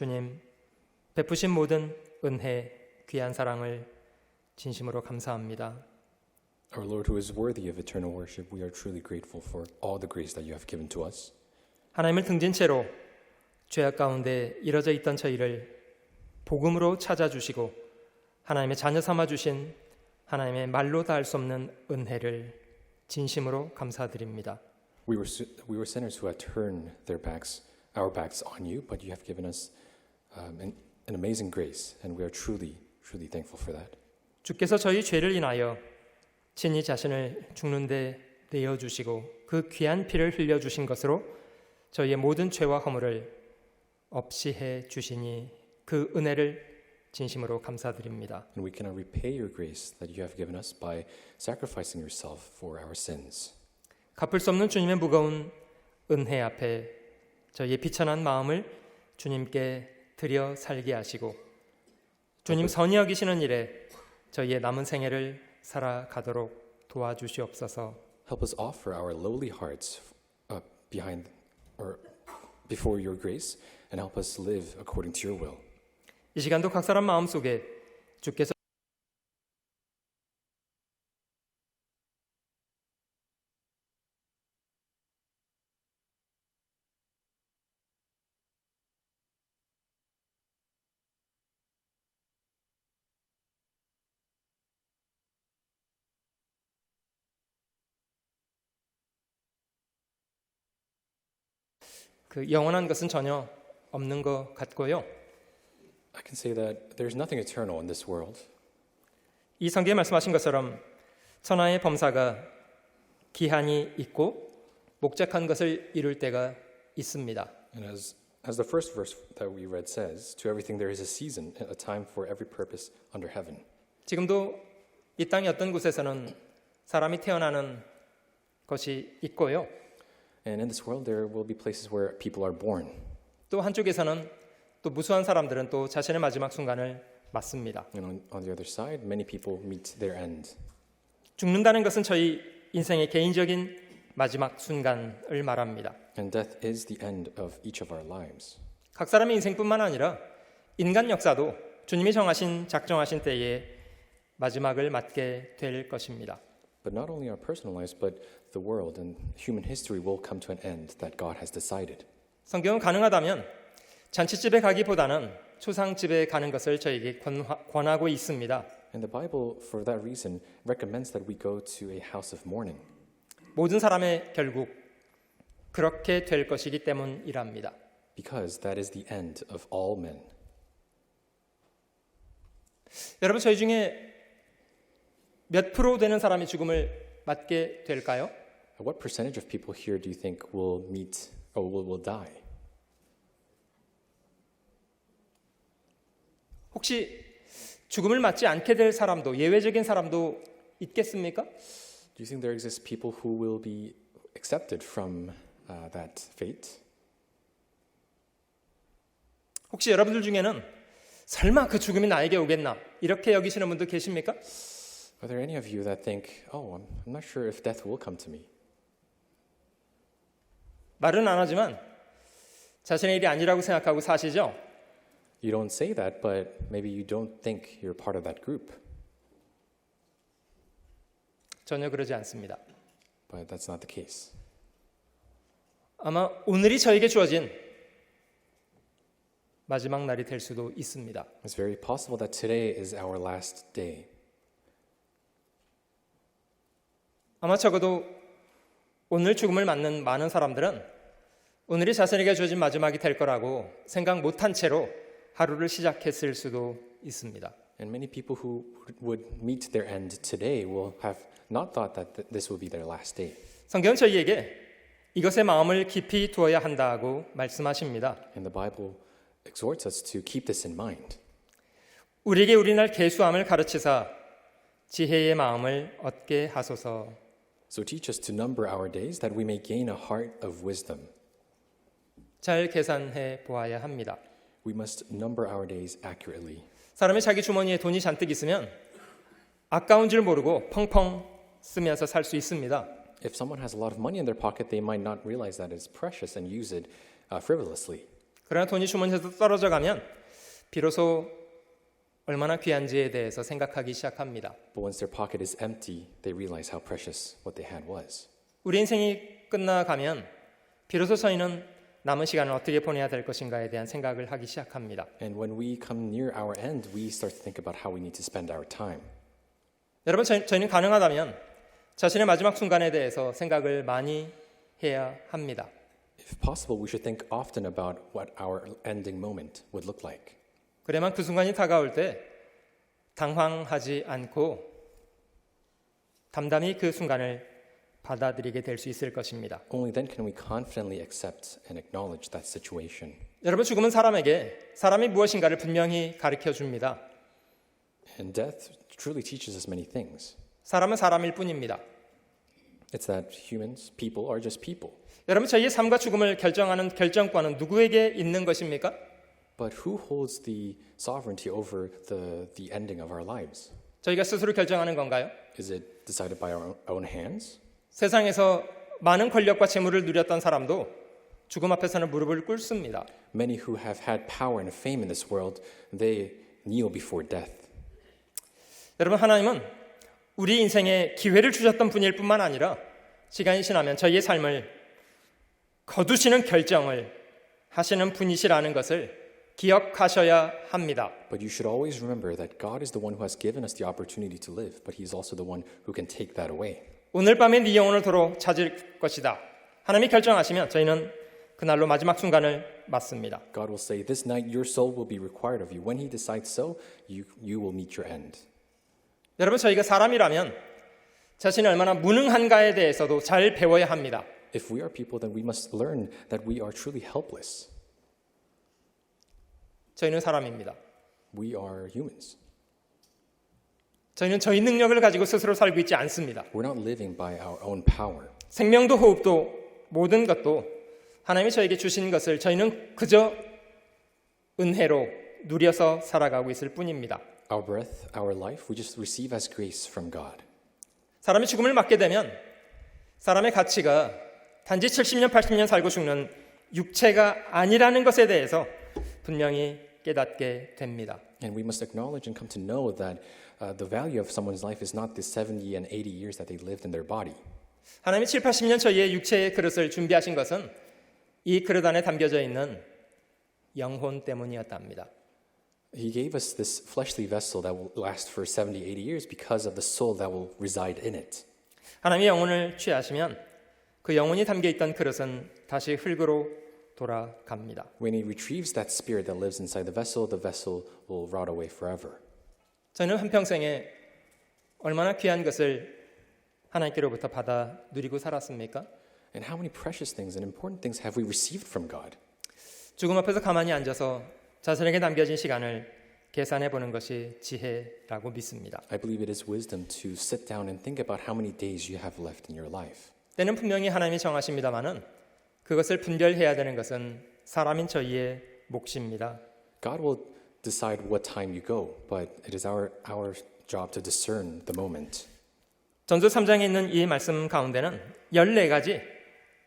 주님, 베푸신 모든 은혜, 귀한 사랑을 진심으로 감사합니다. Our Lord, who is worthy of eternal worship, we are truly grateful for all the grace that you have given to us. 하나님을 등진 채로 죄악 가운데 이뤄져 있던 저희를 복음으로 찾아주시고 하나님의 자녀 삼아주신 하나님의 말로 다 할 수 없는 은혜를 진심으로 감사드립니다. We were sinners who had turned our backs on you, but you have given us an amazing grace, and we are truly thankful for that. 주께서 저희 죄를 인하여 친히 자신을 죽는 데 내어주시고 그 귀한 피를 흘려주신 것으로 저희의 모든 죄와 허물을 없이 해주시니 그 은혜를 진심으로 감사드립니다. And we cannot repay your grace that you have given us by sacrificing yourself for our sins. 갚을 수 없는 주님의 무거운 은혜 앞에 저희의 비천한 마음을 주님께 드려 살게 하시고 주님 선히 여기시는 일에 저희의 남은 생애를 살아가도록 도와주시옵소서. Help us offer our lowly hearts before your grace, and help us live according to your will. 이 시간도 각 사람 마음속에 주께서 그 영원한 것은 전혀 없는 것 같고요. I can say that there's nothing eternal in this world. 이 성경에 말씀하신 것처럼 천하의 범사가 기한이 있고 목적한 것을 이룰 때가 있습니다. And as the first verse that we read says, to everything there is a season, a time for every purpose under heaven. 지금도 이 땅의 어떤 곳에서는 사람이 태어나는 것이 있고요. And in this world there will be places where people are born. 또 한쪽에서는 또 무수한 사람들은 또 자신의 마지막 순간을 맞습니다. And on the other side, many people meet their end. 죽는다는 것은 저희 인생의 개인적인 마지막 순간을 말합니다. And death is the end of each of our lives. 각 사람의 인생뿐만 아니라 인간 역사도 주님이 작정하신 때에 마지막을 맞게 될 것입니다. But not only our personal lives, but the world and human history will come to an end that God has decided. 성경은 가능하다면 잔치집에 가기보다는 초상집에 가는 것을 저에게 권하고 있습니다. And the Bible, for that reason, recommends that we go to a house of mourning. 모든 사람의 결국 그렇게 될 것이기 때문이랍니다. Because that is the end of all men. 여러분, 저희 중에 몇 프로 되는 사람이 죽음을 맞게 될까요? What percentage of people here do you think will meet or will die? 혹시 죽음을 맞지 않게 될 사람도 예외적인 사람도 있겠습니까? Do you think there exist people who will be accepted from that fate? 혹시 여러분들 중에는 설마 그 죽음이 나에게 오겠나 이렇게 여기시는 분도 계십니까? Are there any of you that think, oh, I'm not sure if death will come to me? 말은 안 하지만 자신의 일이 아니라고 생각하고 사시죠? You don't say that, but maybe you don't think you're part of that group. 전혀 그러지 않습니다. But that's not the case. 아마 오늘이 저에게 주어진 마지막 날이 될 수도 있습니다. It's very possible that today is our last day. 아마 적어도 오늘 죽음을 맞는 많은 사람들은 오늘이 자신에게 주어진 마지막이 될 거라고 생각 못한 채로 하루를 시작했을 수도 있습니다. And many people who would meet their end today will have not thought that this will be their last day. 성경은 저희에게 이것에 마음을 깊이 두어야 한다고 말씀하십니다. And the Bible exhorts us to keep this in mind. 우리에게 우리날 계수함을 가르치사 지혜의 마음을 얻게 하소서. So teach us to number our days that we may gain a heart of wisdom. 잘 계산해 보아야 합니다. We must number our days accurately. 사람이 자기 주머니에 돈이 잔뜩 있으면 아까운 줄 모르고 펑펑 쓰면서 살 수 있습니다. If someone has a lot of money in their pocket, they might not realize that it's precious and use it frivolously. 그러나 돈이 주머니에서 떨어져 가면 비로소 얼마나 귀한지에 대해서 생각하기 시작합니다. But once their pocket is empty, they realize how precious what they had was. 우리 인생이 끝나가면 비로소 저희는 남은 시간을 어떻게 보내야 될 것인가에 대한 생각을 하기 시작합니다. And when we come near our end, we start to think about how we need to spend our time. 여러분, 저희는 가능하다면 자신의 마지막 순간에 대해서 생각을 많이 해야 합니다. If possible, we should think often about what our ending moment would look like. 그래야만 그 순간이 다가올 때 당황하지 않고 담담히 그 순간을 받아들이게 될 수 있을 것입니다. Only then can we confidently accept and acknowledge that situation. 여러분, 죽음은 사람에게 사람이 무엇인가를 분명히 가르쳐 줍니다. And death truly teaches us many things. 사람은 사람일 뿐입니다. It's that humans, people, are just people. 여러분, 저희의 삶과 죽음을 결정하는 결정권은 누구에게 있는 것입니까? But who holds the sovereignty over the ending of our lives? 저희가 스스로 결정하는 건가요? Is it decided by our own hands? 세상에서 많은 권력과 재물을 누렸던 사람도 죽음 앞에서는 무릎을 꿇습니다. Many who have had power and fame in this world, they kneel before death. 여러분, 하나님은 우리 인생에 기회를 주셨던 분일 뿐만 아니라 시간이 지나면 저희의 삶을 거두시는 결정을 하시는 분이시라는 것을 기억하셔야 합니다. But you should always remember that God is the one who has given us the opportunity to live, but He's also the one who can take that away. 오늘 밤에 네 영혼을 도로 찾을 것이다. 하나님이 결정하시면 저희는 그날로 마지막 순간을 맞습니다. God will say, this night your soul will be required of you. When He decides so, you will meet your end. 여러분, 저희가 사람이라면 자신이 얼마나 무능한가에 대해서도 잘 배워야 합니다. If we are people, then we must learn that we are truly helpless. 저희는 사람입니다. We are humans. 저희는 저희 능력을 가지고 스스로 살고 있지 않습니다. We're not living by our own power. 생명도 호흡도 모든 것도 하나님이 저에게 주신 것을 저희는 그저 은혜로 누려서 살아가고 있을 뿐입니다. Our breath, our life, we just receive as grace from God. 사람이 죽음을 맞게 되면 사람의 가치가 단지 70년, 80년 살고 죽는 육체가 아니라는 것에 대해서 분명히 깨닫게 됩니다. And we must acknowledge and come to know that the value of someone's life is not the 70 and 80 years that they lived in their body. 하나님이 7, 80년 저희의 육체의 그릇을 준비하신 것은 이 그릇 안에 담겨져 있는 영혼 때문이었답니다. He gave us this fleshly vessel that will last for 70, 80 years because of the soul that will reside in it. 하나님이 영혼을 취하시면 그 영혼이 담겨있던 그릇은 다시 흙으로 돌아갑니다. When He retrieves that spirit that lives inside the vessel will rot away forever. 저는 한평생에 얼마나 귀한 것을 하나님께로부터 받아 누리고 살았습니까? And how many precious things and important things have we received from God? 죽음 앞에서 가만히 앉아서 자신에게 남겨진 시간을 계산해 보는 것이 지혜라고 믿습니다. I believe it is wisdom to sit down and think about how many days you have left in your life. 때는 분명히 하나님이 정하십니다마는 그것을 분별해야 되는 것은 사람인 저희의 몫입니다. God will decide what time you go, but it is our job to discern the moment. 전서 3장에 있는 이 말씀 가운데는 14가지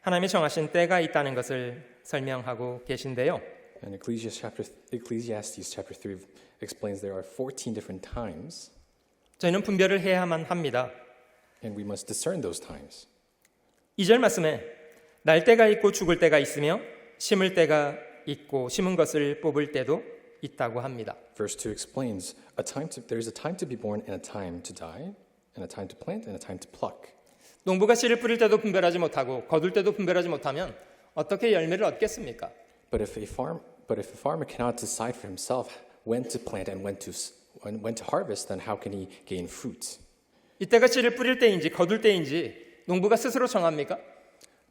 하나님이 정하신 때가 있다는 것을 설명하고 계신데요. And Ecclesiastes chapter 3 explains there are 14 different times, 저희는 분별을 해야만 합니다. and we must discern those times. 2절 말씀에 날 때가 있고 죽을 때가 있으며 심을 때가 있고 심은 것을 뽑을 때도 있다고 합니다. Verse 2 explains there's a time to be born and a time to die, and a time to plant and a time to pluck. 농부가 씨를 뿌릴 때도 분별하지 못하고 거둘 때도 분별하지 못하면 어떻게 열매를 얻겠습니까? But if a farmer cannot decide for himself when to plant and when to harvest, then how can he gain fruit? 이때가 씨를 뿌릴 때인지 거둘 때인지 농부가 스스로 정합니까?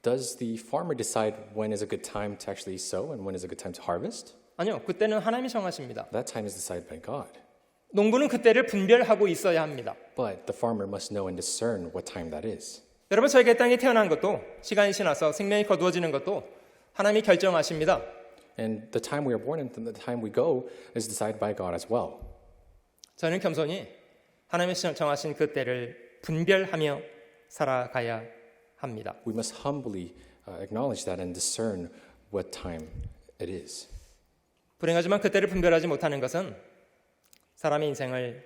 Does the farmer decide when is a good time to actually sow and when is a good time to harvest? 아니요, 그때는 하나님이 정하십니다. That time is decided by God. 농부는 그때를 분별하고 있어야 합니다. But the farmer must know and discern what time that is. 여러분, 저희가 이 땅에 태어난 것도 시간이 지나서 생명이 거두어지는 것도 하나님이 결정하십니다. And the time we are born and the time we go is decided by God as well. 저는 겸손히 하나님이 정하신 그 때를 분별하며 살아가야 합니다. We must humbly acknowledge that and discern what time it is. 불행하지만 그때를 분별하지 못하는 것은 사람의 인생을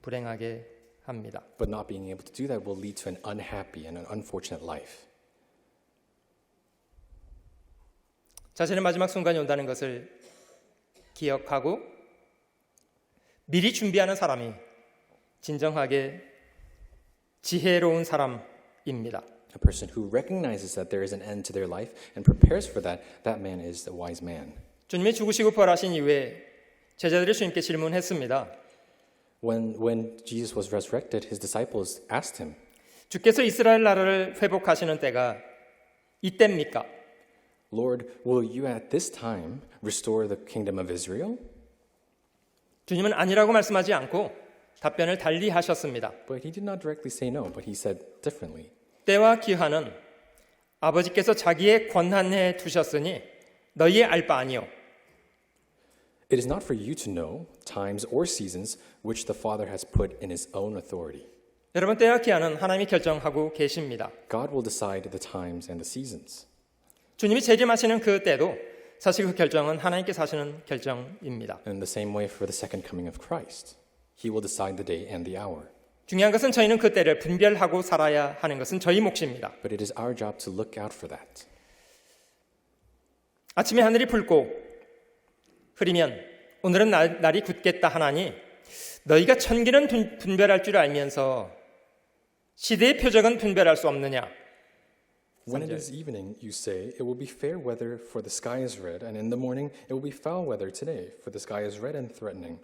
불행하게 합니다. But not being able to do that will lead to an unhappy and an unfortunate life. 자신의 마지막 순간이 온다는 것을 기억하고 미리 준비하는 사람이 진정하게 지혜로운 사람입니다. A person who recognizes that there is an end to their life and prepares for that, that man is a wise man. 주님이 죽으시고 부활하신 이후에 제자들이 주님께 질문했습니다. When Jesus was resurrected, his disciples asked him, 주께서 이스라엘 나라를 회복하시는 때가 이때입니까? Lord, will you at this time restore the kingdom of Israel? 주님은 아니라고 말씀하지 않고 답변을 달리 하셨습니다. But he did not directly say no, but he said differently. 때와 기한은 아버지께서 자기의 권한에 두셨으니 너희의 알 바 아니요. It is not for you to know times or seasons which the Father has put in his own authority. 여러분, 때와 기한은 하나님이 결정하고 계십니다. God will decide the times and the seasons. 주님이 재림하시는 그 때도 사실 그 결정은 하나님께서 하시는 결정입니다. And in the same way for the second coming of Christ. He will decide the day and the hour. 중요한 것은 저희는 그 때를 분별하고 살아야 하는 것은 저희 몫입니다. But it is our job to look out for that. 아침에 하늘이 붉고 흐리면 오늘은 날이 굳겠다 하나니 너희가 천기는 분별할 줄 알면서 시대의 표적은 분별할 수 없느냐. When it is evening, you say, it will be fair weather, for the sky is red, and in the morning it will be foul weather today, for the sky is red and threatening.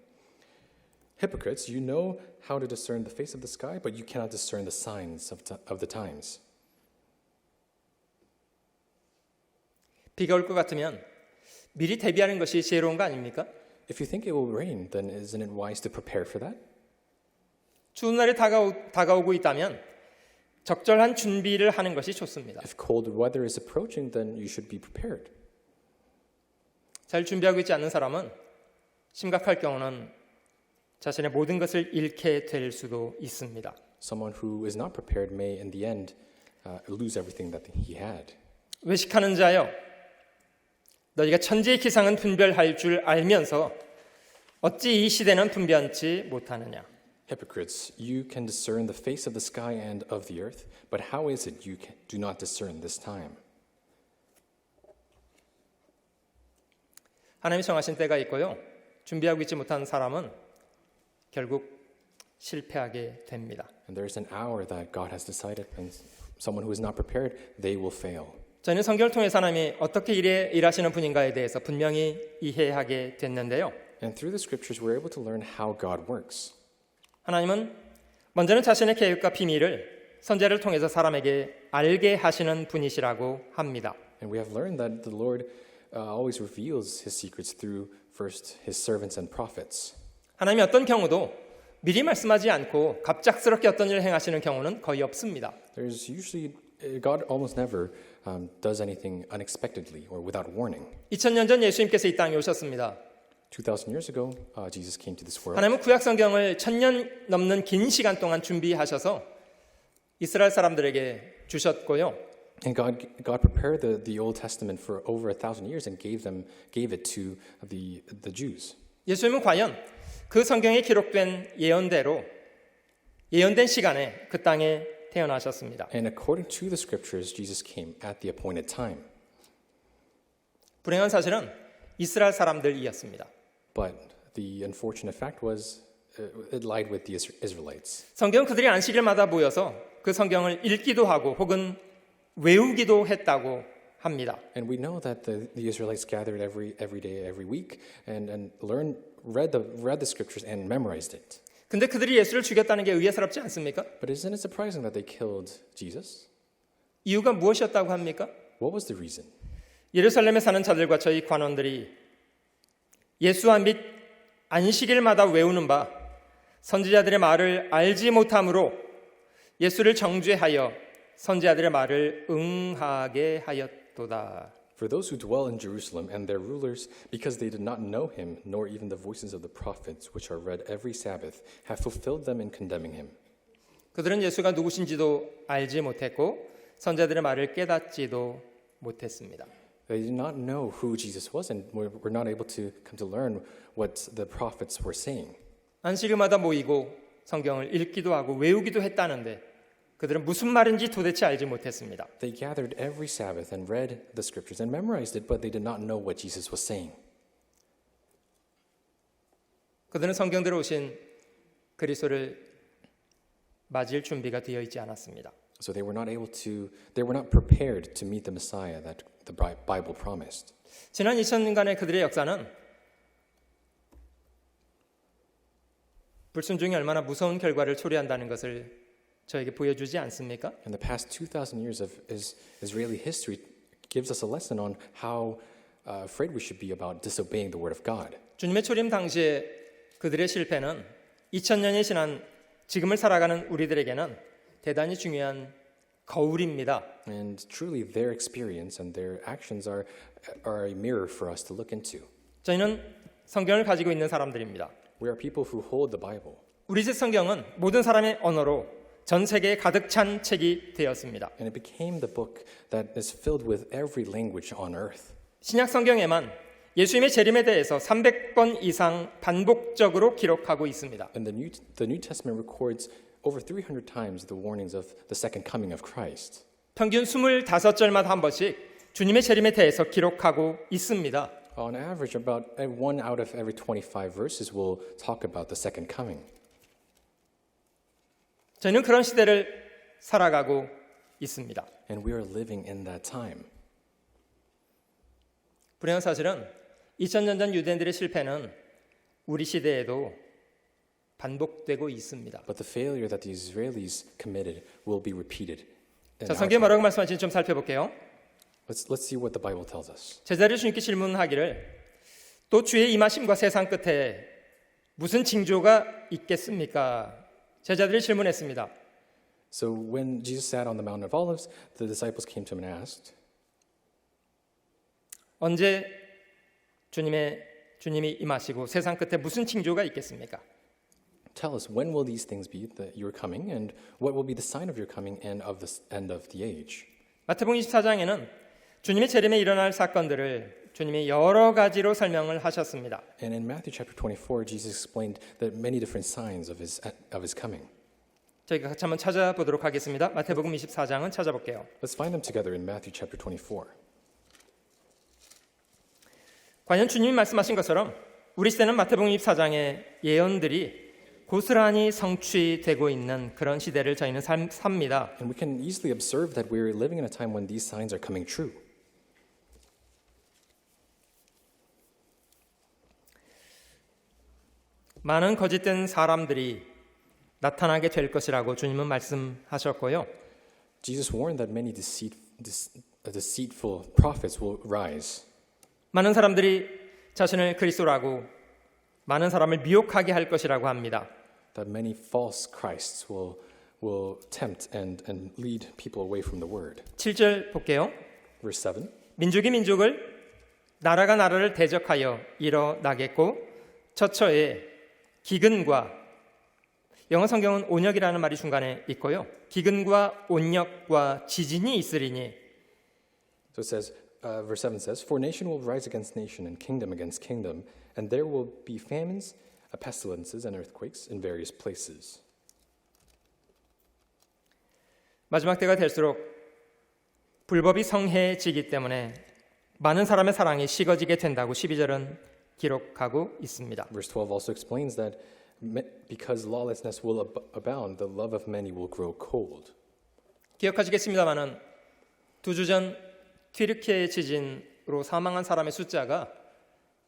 Hypocrites, you know how to discern the face of the sky, but you cannot discern the signs of the times. 비가 올 것 같으면 미리 대비하는 것이 지혜로운 거 아닙니까? If you think it will rain, then isn't it wise to prepare for that? 추운 날이 다가오고 있다면 적절한 준비를 하는 것이 좋습니다. If cold weather is approaching, then you should be prepared. 잘 준비하고 있지 않는 사람은 심각할 경우는 자신의 모든 것을 잃게 될 수도 있습니다. Someone who is not prepared may, in the end, lose everything that he had. 외식하는 자여, 너희가 천지의 기상은 분별할 줄 알면서 어찌 이 시대는 분별치 못하느냐. Hypocrites, you can discern the face of the sky and of the earth, but how is it you do not discern this time? 하나님이 정하신 때가 있고요. 준비하고 있지 못한 사람은 결국 실패하게 됩니다. And there is an hour that God has decided, and someone who is not prepared, they will fail. 저희는 성경을 통해서 하나님이 어떻게 일하시는 분인가에 대해서 분명히 이해하게 됐는데요. And through the scriptures, we're able to learn how God works. 하나님은 먼저는 자신의 계획과 비밀을 선지자를 통해서 사람에게 알게 하시는 분이시라고 합니다. And we have learned that the Lord always reveals his secrets through first his servants and prophets. 하나님이 어떤 경우도 미리 말씀하지 않고 갑작스럽게 어떤 일을 행하시는 경우는 거의 없습니다. There's usually, God almost never does anything unexpectedly or without warning. 2000년 전 예수님께서 이 땅에 오셨습니다. 2,000 years ago, Jesus came to this world. 하나님은 구약 성경을 1000년 넘는 긴 시간 동안 준비하셔서 이스라엘 사람들에게 주셨고요. And God prepared the Old Testament for over 1,000 years and gave it to the Jews. 예수님은 과연 그 성경에 기록된 예언대로 예언된 시간에 그 땅에 태어나셨습니다. And according to the scriptures, Jesus came at the appointed time. 불행한 사실은 이스라엘 사람들이었습니다. But the unfortunate fact was it lied with the Israelites. 성경은 그들이 안식일마다 모여서 그 성경을 읽기도 하고 혹은 외우기도 했다고 합니다. And we know that the Israelites gathered every day, every week, and read the scriptures and memorized it. 근데 그들이 예수를 죽였다는 게 의아스럽지 않습니까? But isn't it surprising that they killed Jesus? 이유가 무엇이었다고 합니까? What was the reason? 예루살렘에 사는 자들과 저희 관원들이 예수와 및 안식일마다 외우는 바 선지자들의 말을 알지 못함으로 예수를 정죄하여 선지자들의 말을 응하게 하였도다. For those who dwell in Jerusalem and their rulers, because they did not know him, nor even the voices of the prophets, which are read every Sabbath, have fulfilled them in condemning him. 그들은 예수가 누구신지도 알지 못했고 선지자들의 말을 깨닫지도 못했습니다. They did not know who Jesus was and were not able to come to learn what the prophets were saying. 안식일마다 모이고 성경을 읽기도 하고 외우기도 했다는데 그들은 무슨 말인지 도대체 알지 못했습니다. They gathered every Sabbath and read the scriptures and memorized it, but they did not know what Jesus was saying. 그들은 성경대로 오신 그리스도를 맞을 준비가 되어 있지 않았습니다. So they were not prepared to meet the Messiah that the Bible promised. 지난 2000년간의 그들의 역사는 불순종이 얼마나 무서운 결과를 초래한다는 것을 저에게 보여주지 않습니까? And the past 2,000 years of Israeli history gives us a lesson on how afraid we should be about disobeying the word of God. 주님의 초림 당시에 그들의 실패는 2000년이 지난 지금을 살아가는 우리들에게는 대단히 중요한 거울입니다. And truly their experience and their actions are a mirror for us to look into. 저희는 성경을 가지고 있는 사람들입니다. We are people who hold the Bible. 우리 집 성경은 모든 사람의 언어로 전 세계에 가득 찬 책이 되었습니다. And it became the book that is filled with every language on earth. 신약 성경에만 예수님의 재림에 대해서 300번 이상 반복적으로 기록하고 있습니다. And the New Testament records over 300 times the warnings of the second coming of Christ. 평균 25절마다 한 번씩 주님의 재림에 대해서 기록하고 있습니다. On average, about 1 out of every 25 verses will talk about the second coming. 저희는 그런 시대를 살아가고 있습니다. And we are living in that time. 불행한 사실은 2000년 전 유대인들의 실패는 우리 시대에도 반복되고 있습니다. But the failure that the Israelis committed will be repeated. 자, 성경에 뭐라고 말씀하시는지 좀 살펴볼게요. Let's see what the Bible tells us. 제자들이 주님께 질문하기를 또 주의 임하심과 세상 끝에 무슨 징조가 있겠습니까? 제자들이 질문했습니다. So when Jesus sat on the Mount of Olives, the disciples came to him and asked, 언제 주님이 임하시고 세상 끝에 무슨 징조가 있겠습니까? Tell us, when will these things be that you are coming, and what will be the sign of your coming and of the end of the age? 마태복음 24장에는 주님의 재림에 일어날 사건들을 주님이 여러 가지로 설명을 하셨습니다. And in Matthew chapter 24, Jesus explained that many different signs of his coming. 저희가 같이 한번 찾아보도록 하겠습니다. 마태복음 24장은 찾아볼게요. Let's find them together in Matthew chapter 24. 과연 주님이 말씀하신 것처럼 우리 시대는 마태복음 24장의 예언들이 고스란히 성취되고 있는 그런 시대를 저희는 삽니다. And we can easily observe that we're living in a time when these signs are coming true. 많은 거짓된 사람들이 나타나게 될 것이라고 주님은 말씀하셨고요. Jesus warned that many deceitful prophets will rise. 많은 사람들이 자신을 그리스도라고 많은 사람을 미혹하게 할 것이라고 합니다. That many false Christs will tempt and lead people away from the word. 7절 볼게요. Verse 7. 민족이 민족을 나라가 나라를 대적하여 일어나겠고 처처에 기근과 영어 성경은 온역이라는 말이 중간에 있고요. 기근과 온역과 지진이 있으리니 So it says, verse 7 says, For nation will rise against nation and kingdom against kingdom, and there will be famines, pestilences, and earthquakes in various places. 마지막 때가 될수록 불법이 성해지기 때문에 많은 사람의 사랑이 식어지게 된다고 12절은 기록하고 있습니다. Verse 12 also explains that because lawlessness will abound, the love of many will grow cold. 기억하시겠습니다마는 2주 전 튀르키예 지진으로 사망한 사람의 숫자가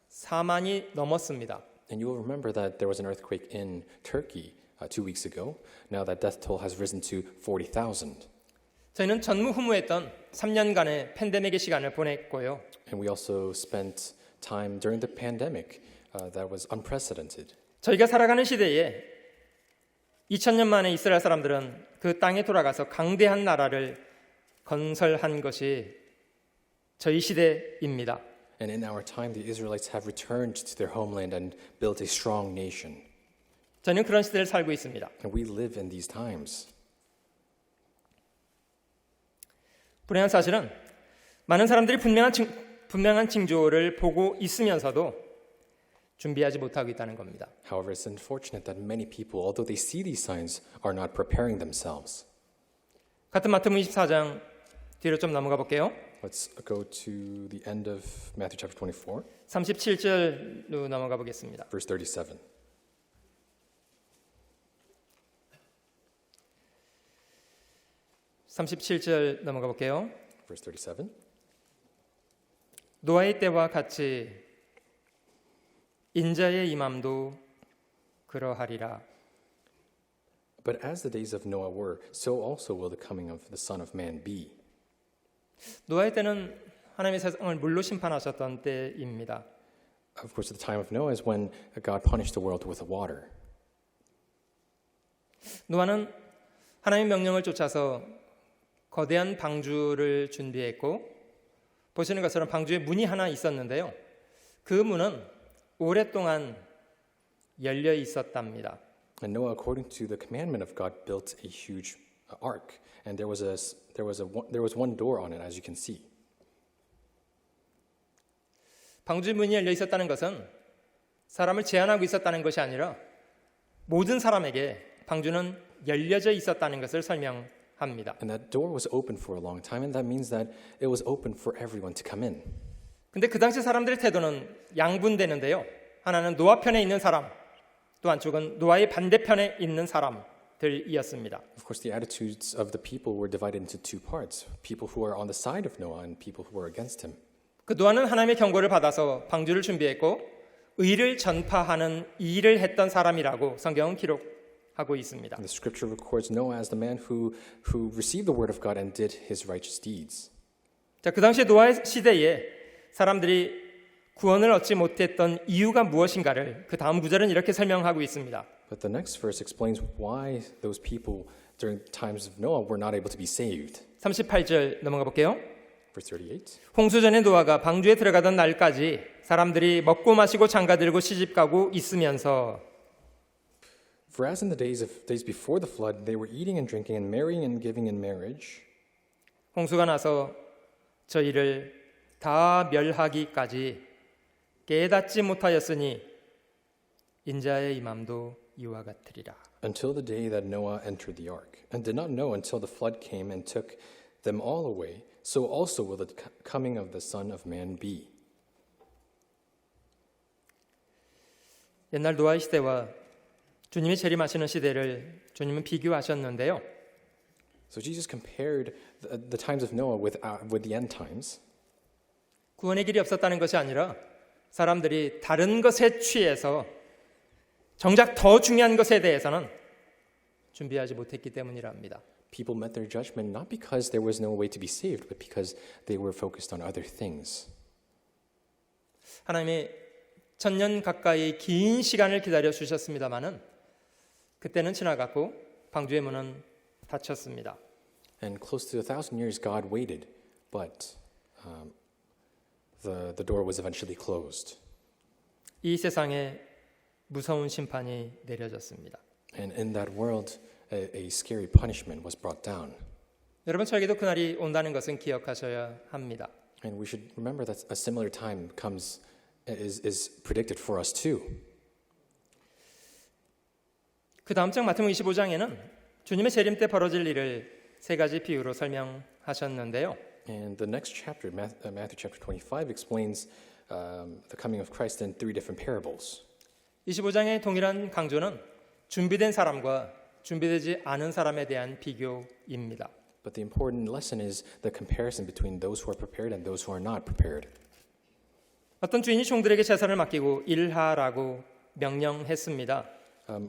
4만이 넘었습니다. And you will remember that there was an earthquake in Turkey 2 weeks ago. Now that death toll has risen to 40,000. 저희는 전무후무했던 3년간의 팬데믹의 시간을 보냈고요. And we also spent time during the pandemic that was unprecedented. 저희가 살아가는 시대에 2000년 만에 이스라엘 사람들은 그 땅에 돌아가서 강대한 나라를 건설한 것이 저희 시대입니다. And in our time, the Israelites have returned to their homeland and built a strong nation. 저는 그런 시대를 살고 있습니다. And we live in these times. 불행한 사실은 많은 사람들이 분명한 분명한 징조를 보고 있으면서도 준비하지 못하고 있다는 겁니다. However, it's unfortunate that many people, although they see these signs, are not preparing themselves. 같은 마태복음 24장 뒤로 좀 넘어가 볼게요. Let's go to the end of Matthew chapter 24, 37절로 넘어가 보겠습니다. verse 37. (37절) 넘어가 볼게요. Verse 37. 노아의 때와 같이 인자의 임함도 그러하리라. But as the days of Noah were, so also will the coming of the Son of Man be. 노아의 때는 하나님의 세상을 물로 심판하셨던 때입니다. Of course, the time of Noah is when God punished the world with water. 노아는 하나님의 명령을 쫓아서 거대한 방주를 준비했고 보시는 것처럼 방주에 문이 하나 있었는데요. 그 문은 오랫동안 열려 있었답니다. And Noah, according to the commandment of God, built a huge ark, and there was one door on it, as you can see. 방주 문이 열려 있었다는 것은 사람을 제한하고 있었다는 것이 아니라 모든 사람에게 방주는 열려져 있었다는 것을 설명합니다. And that door was open for a long time, and that means that it was open for everyone to come in. 근데 그 당시 사람들의 태도는 양분되는데요. 하나는 노아 편에 있는 사람, 또 한쪽은 노아의 반대편에 있는 사람들이었습니다. Of course, the attitudes of the people were divided into two parts: people who are on the side of Noah and people who were against him. 그 노아는 하나님의 경고를 받아서 방주를 준비했고 의를 전파하는 일을 했던 사람이라고 성경은 기록하고 있습니다. And the scripture records Noah as the man who received the word of God and did his righteous deeds. 자, 그 당시 노아의 시대에 사람들이 구원을 얻지 못했던 이유가 무엇인가를 그 다음 구절은 이렇게 설명하고 있습니다. But the next verse explains why those people during times of Noah were not able to be saved. 38절 넘어가 볼게요. Verse 38. 홍수 전에 노아가 방주에 들어가던 날까지 사람들이 먹고 마시고 장가들고 시집가고 있으면서 For as in the days before the flood, they were eating and drinking and marrying and giving in marriage. 홍수가 나서 저희를 다 멸하기까지 깨닫지 못하였으니 인자의 임함도 이와 같으리라. Until the day that Noah entered the ark, and did not know until the flood came and took them all away, so also will the coming of the Son of Man be. 옛날 노아의 시대와 주님이 재림하시는 시대를 주님은 비교하셨는데요. So Jesus compared the times of Noah with the end times. 구원의 길이 없었다는 것이 아니라 사람들이 다른 것에 취해서 정작 더 중요한 것에 대해서는 준비하지 못했기 때문이랍니다. People met their judgment not because there was no way to be saved, but because they were focused on other things. 하나님이 1000년 가까이 긴 시간을 기다려 주셨습니다마는 그때는 지나갔고 방주의 문은 닫혔습니다. And close to 1,000 years, God waited, but the door was eventually closed. 이 세상에 무서운 심판이 내려졌습니다. And in that world, a scary punishment was brought down. 여러분, 저에게도 그날이 온다는 것은 기억하셔야 합니다. And we should remember that a similar time is predicted for us too. 그 다음 장 마태복음 25장에는 주님의 재림 때 벌어질 일을 세 가지 비유로 설명하셨는데요. And the next chapter, Matthew chapter 25, explains the coming of Christ in three different parables. 25장의 동일한 강조는 준비된 사람과 준비되지 않은 사람에 대한 비교입니다. But the important lesson is the comparison between those who are prepared and those who are not prepared. 어떤 주인이 종들에게 재산을 맡기고 일하라고 명령했습니다.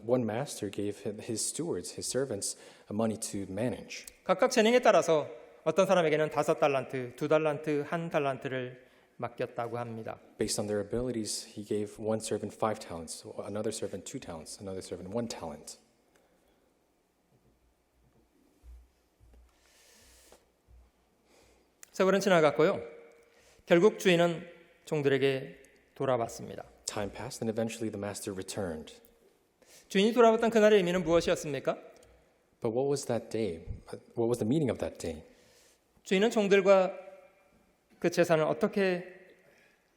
One master gave his stewards, his servants, money to manage. 각각 재능에 따라서 어떤 사람에게는 5달란트, 2달란트, 1달란트를 맡겼다고 합니다. Based on their abilities, he gave one servant 5 talents, another servant 2 talents, another servant 1 talent. 세월은 지나갔고요. 결국 주인은 종들에게 돌아왔습니다. Time passed, and eventually the master returned. 주인이 돌아왔던 그날의 의미는 무엇이었습니까? But what was that day? What was the meaning of that day? 주인은 종들과 그 재산을 어떻게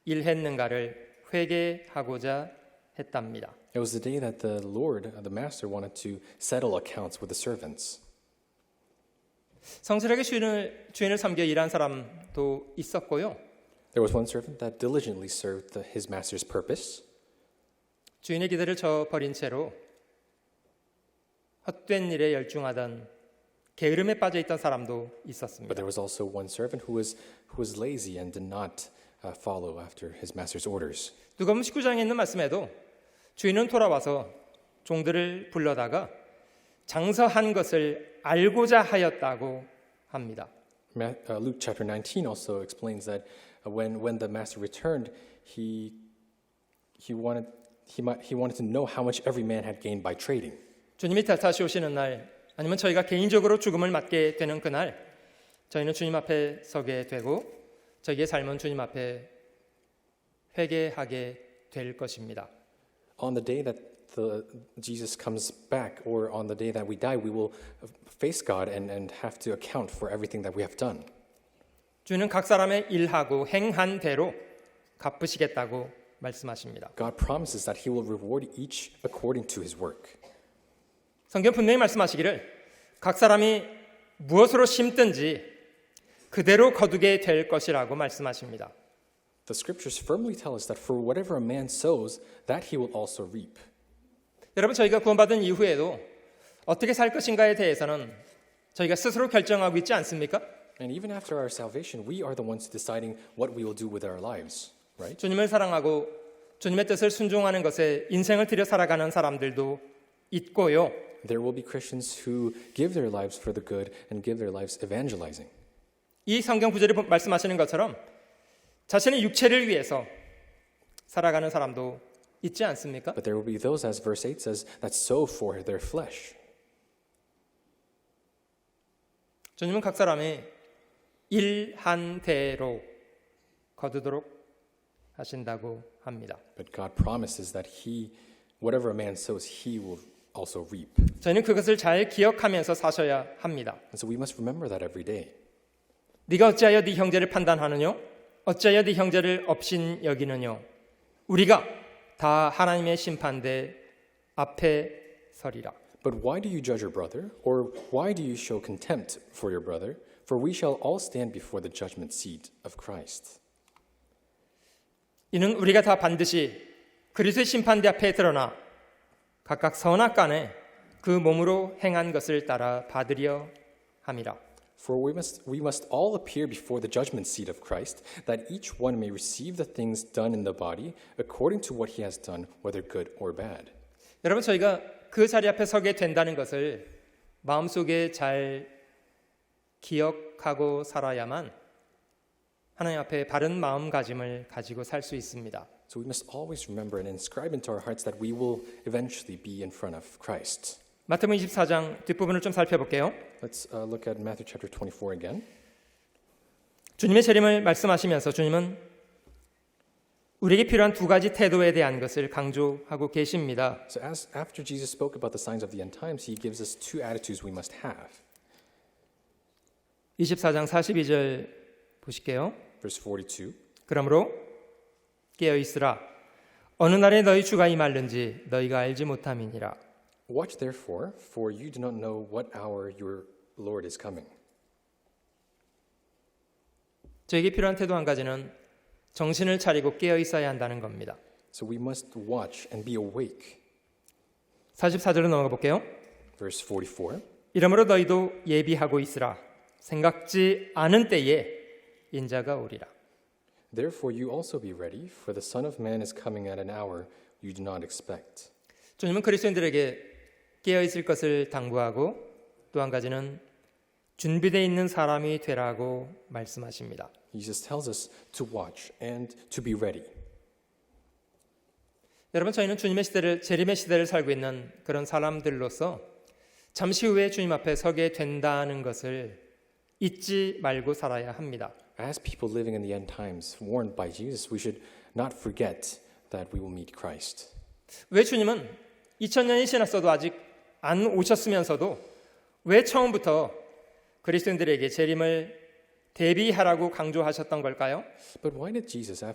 일했는가를 회개하고자 했답니다. It was the day that the Lord, the Master, wanted to settle accounts with the servants. 성실하게 주인을 섬겨 일한 사람도 있었고요. There was one servant that diligently served his master's purpose. 주인의 기대를 저버린 채로 헛된 일에 열중하던 게으름에 빠져 있던 사람도 But 있었습니다. there was also one servant who was lazy and did not follow after his master's orders. 누가복음 19장에 있는 말씀에도 주인은 돌아와서 종들을 불러다가 장서한 것을 알고자 하였다고 합니다. Luke chapter 19 also explains that when the master returned, he wanted to know how much every man had gained by trading. 주님이 다시 오시는 날 아니면 저희가 개인적으로 죽음을 맞게 되는 그날 저희는 주님 앞에 서게 되고 저희의 삶은 주님 앞에 회개하게 될 것입니다. On the day that Jesus comes back, or on the day that we die, we will face God and have to account for everything that we have done. 주는 각 사람의 일하고 행한 대로 갚으시겠다고 말씀하십니다. God promises that He will reward each according to His work. 성경 분명히 말씀하시기를 각 사람이 무엇으로 심든지 그대로 거두게 될 것이라고 말씀하십니다. The scriptures firmly tell us that for whatever a man sows, that he will also reap. 여러분 저희가 구원받은 이후에도 어떻게 살 것인가에 대해서는 저희가 스스로 결정하고 있지 않습니까? And even after our salvation, we are the ones deciding what we will do with our lives, right? 주님을 사랑하고 주님의 뜻을 순종하는 것에 인생을 들여 살아가는 사람들도 있고요. There will be Christians who give their lives for the good and give their lives evangelizing. 이 성경 구절이 말씀하시는 것처럼 자신의 육체를 위해서 살아가는 사람도 있지 않습니까? But there will be those, as verse 8 says, that sow for their flesh. 주님은 각 사람이 일한 대로 거두도록 하신다고 합니다. But God promises that whatever a man sows, he will also reap. 저희는 그것을 잘 기억하면서 사셔야 합니다. And so we must remember that every day. 네가 어찌하여 네 형제를 판단하느뇨? 어찌하여 네 형제를 업신 여기느뇨? 우리가 다 하나님의 심판대 앞에 서리라. But why do you judge your brother? Or why do you show contempt for your brother? For we shall all stand before the judgment seat of Christ. 이는 우리가 다 반드시 그리스도의 심판대 앞에 드러나 각각 선악간에 그 몸으로 행한 것을 따라 받으려 함이라. For we must all appear before the judgment seat of Christ, that each one may receive the things done in the body according to what he has done, whether good or bad. 여러분 저희가 그 자리 앞에 서게 된다는 것을 마음속에 잘 기억하고 살아야만 하나님 앞에 바른 마음가짐을 가지고 살 수 있습니다. So we must always remember and inscribe into our hearts that we will eventually be in front of Christ. 마태복음 24장 뒷부분을 좀 살펴볼게요. Let's look at Matthew chapter 24 again. 주님의 재림을 말씀하시면서 주님은 우리에게 필요한 두 가지 태도에 대한 것을 강조하고 계십니다. So after Jesus spoke about the signs of the end times, he gives us two attitudes we must have. 24장 42절 보실게요. Verse 42. 그러므로 깨어 있으라. 어느 날에 너희 주가 임할는지 너희가 알지 못함이니라. Watch therefore, for you do not know what hour your Lord is coming. 저에게 필요한 태도 한 가지는 정신을 차리고 깨어 있어야 한다는 겁니다. So we must watch and be awake. 44절로 넘어가 볼게요. Verse 44. 이러므로 너희도 예비하고 있으라. 생각지 않은 때에 인자가 오리라. Therefore you also be ready, for the Son of Man is coming at an hour you do not expect. 주님은 그리스도인들에게 깨어 있을 것을 당부하고 또 한 가지는 준비되어 있는 사람이 되라고 말씀하십니다. Jesus tells us to watch and to be ready. 여러분 저희는 주님의 시대를 재림의 시대를 살고 있는 그런 사람들로서 잠시 후에 주님 앞에 서게 된다는 것을 잊지 말고 살아야 합니다. As people living in the end times, warned by Jesus, we should not forget that we will meet Christ. 왜 주님은 2000년이 지났어도 아직 안 오셨으면서도 왜 처음부터 그리스도인들에게 재림을 대비하라고 강조하셨던 걸까요? But why did Jesus,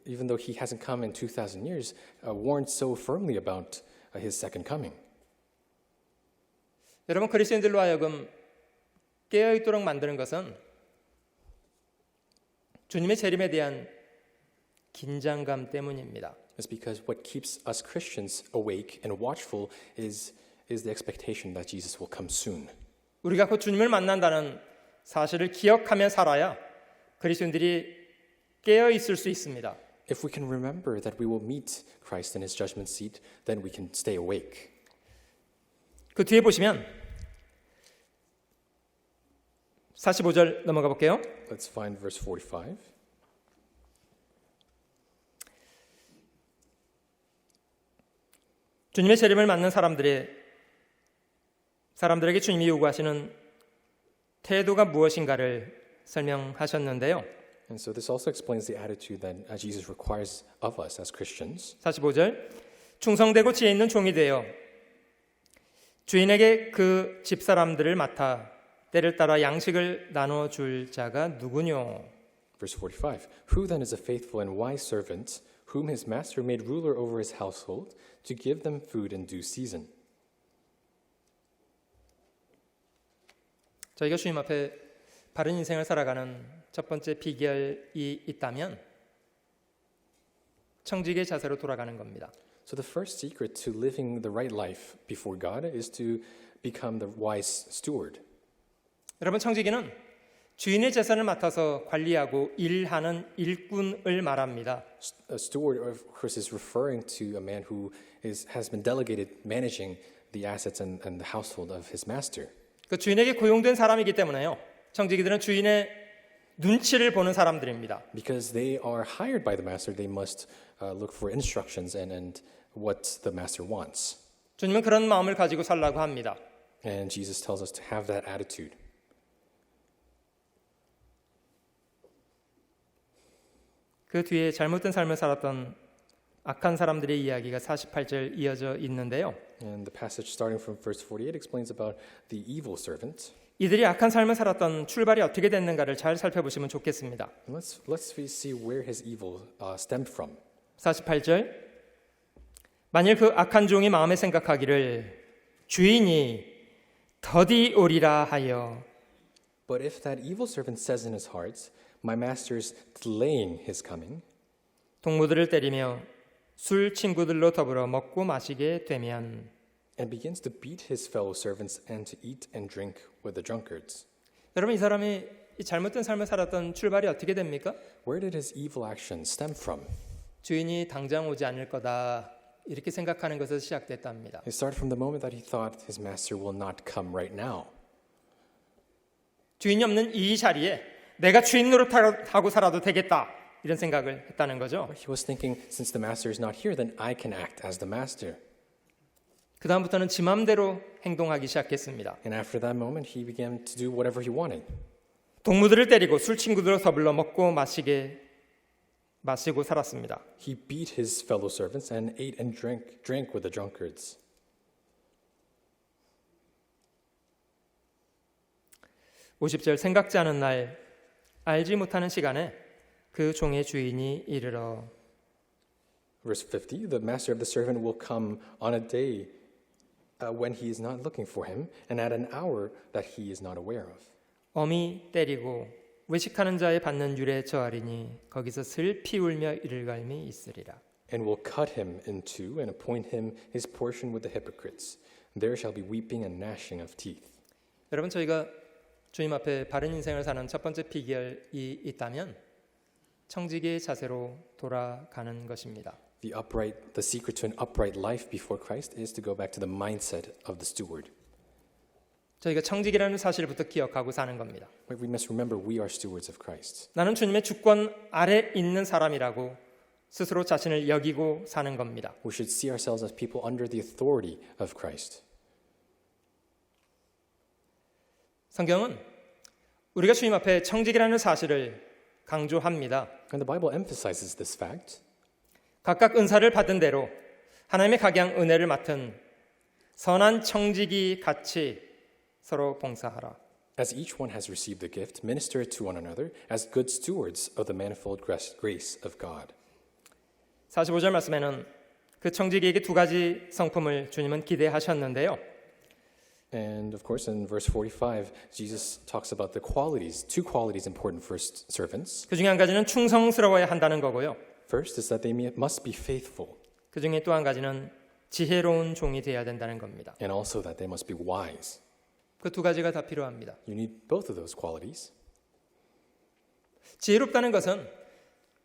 even though he hasn't come in 2,000 years, warn so firmly about his second coming? 여러분, 그리스도인들로 하여금 깨어있도록 만드는 것은 주님의 재림에 대한 긴장감 때문입니다. It's because what keeps us Christians awake and watchful is the expectation that Jesus will come soon. 우리가 곧 주님을 만난다는 사실을 기억하며 살아야 그리스도인들이 깨어 있을 수 있습니다. If we can remember that we will meet Christ in his judgment seat, then we can stay awake. 그 뒤에 보시면 45절 넘어가 볼게요. Let's find verse 45. 주님의 재림을 맞는 사람들에게 주님이 요구하시는 태도가 무엇인가를 설명하셨는데요. And so this also explains the attitude that Jesus requires of us as Christians. 45절 충성되고 지혜 있는 종이 되어 주인에게 그 집사람들을 맡아 때를 따라 양식을 나눠 줄 자가 누구뇨? Verse 45. Who then is a faithful and wise servant, whom his master made ruler over his household, to give them food in due season? 저희가 주님 앞에 바른 인생을 살아가는 첫 번째 비결이 있다면 청지기의 자세로 돌아가는 겁니다. So the first secret to living the right life before God is to become the wise steward. 여러분, 청지기는 주인의 재산을 맡아서 관리하고 일하는 일꾼을 말합니다. A steward, of course, is referring to a man who has been delegated managing the assets and the household of his master. 그 주인에게 고용된 사람이기 때문에요. 청지기들은 주인의 눈치를 보는 사람들입니다. Because they are hired by the master, they must look for instructions and what the master wants. 주님은 그런 마음을 가지고 살라고 합니다. And Jesus tells us to have that attitude. 그 뒤에 잘못된 삶을 살았던 악한 사람들의 이야기가 48절 이어져 있는데요. And the passage starting from verse 48 explains about the evil servant. 이들이 악한 삶을 살았던 출발이 어떻게 됐는가를 잘 살펴보시면 좋겠습니다. And let's see where his evil stemmed from. 48절 만일 그 악한 종이 마음에 생각하기를 주인이 더디 오리라 하여 But if that evil servant says in his heart, my master is delaying his coming, 동무들을 때리며 술 친구들로 더불어 먹고 마시게 되면 and begins to beat his fellow servants and to eat and drink with the drunkards. 여러분, 이 사람이 이 잘못된 삶을 살았던 출발이 어떻게 됩니까? Where did his evil actions stem from? 주인이 당장 오지 않을 거다 이렇게 생각하는 것에서 시작됐답니다. It started from the moment that he thought his master will not come right now. 주인이 없는 이 자리에 내가 주인 노릇하고 살아도 되겠다 이런 생각을 했다는 거죠. He was thinking, since the master is not here, then I can act as the master. 그 다음부터는 지 맘대로 행동하기 시작했습니다. And after that moment, he began to do whatever he wanted. 동무들을 때리고 술 친구들로 더불어 먹고 마시고 살았습니다. He beat his fellow servants and ate and drank with the drunkards. 50절 생각지 않은 날 알지 못하는 시간에 그 종의 주인이 이르러 Verse 50, the master of the servant will come on a day when he is not looking for him, and at an hour that he is not aware of. 엄히 때리고 외식하는 자의 받는 율에 저하리니 거기서 슬피 울며 이를 갈미 있으리라. And will cut him in two and appoint him his portion with the hypocrites. There shall be weeping and gnashing of teeth. 여러분, 저희가 주님 앞에 바른 인생을 사는 첫 번째 비결이 있다면 청지기의 자세로 돌아가는 것입니다. The secret to an upright life before Christ is to go back to the mindset of the steward. 저희가 청지기라는 사실부터 기억하고 사는 겁니다. We must remember we are stewards of Christ. 나는 주님의 주권 아래 있는 사람이라고 스스로 자신을 여기고 사는 겁니다. We should see ourselves as people under the authority of Christ. 성경은 우리가 주님 앞에 청지기라는 사실을 강조합니다. And the Bible emphasizes this fact. 각각 은사를 받은 대로 하나님의 각양 은혜를 맡은 선한 청지기 같이 서로 봉사하라. As each one has received the gift, minister it to one another as good stewards of the manifold grace of God. 45절 말씀에는 그 청지기에게 두 가지 성품을 주님은 기대하셨는데요. And of course, in verse 45, Jesus talks about the qualities, two qualities important for servants. 그 중에 한 가지는 충성스러워야 한다는 거고요. First is that they must be faithful, 그 중에 또 한 가지는 지혜로운 종이 되어야 된다는 겁니다. and also that they must be wise. 그 두 가지가 다 필요합니다. You need both of those qualities. 지혜롭다는 것은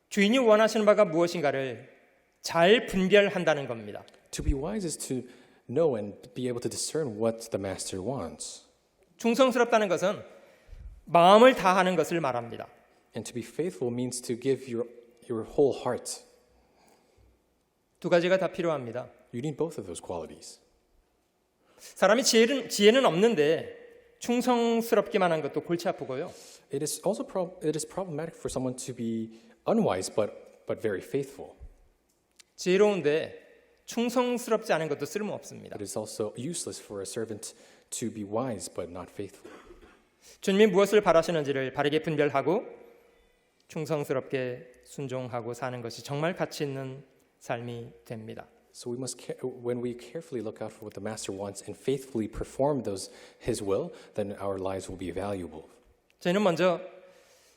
주인이 원하시는 바가 무엇인가를 잘 분별한다는 겁니다. To be wise is to know and be able to discern what the master wants. 충성스럽다는 것은 마음을 다하는 것을 말합니다. And to be faithful means to give your whole heart. 두 가지가 다 필요합니다. You need both of those qualities. 사람이 지혜는 없는데 충성스럽기만 한 것도 골치 아프고요. It is also problematic for someone to be unwise but very faithful. 지혜로운데 충성스럽지 않은 것도 쓸모없습니다. It is also useless for a servant to be wise but not faithful. 주님이 무엇을 바라시는지를 바르게 분별하고 충성스럽게 순종하고 사는 것이 정말 가치 있는 삶이 됩니다. So we must, when we carefully look out for what the master wants and faithfully perform his will, then our lives will be valuable. 저희는 먼저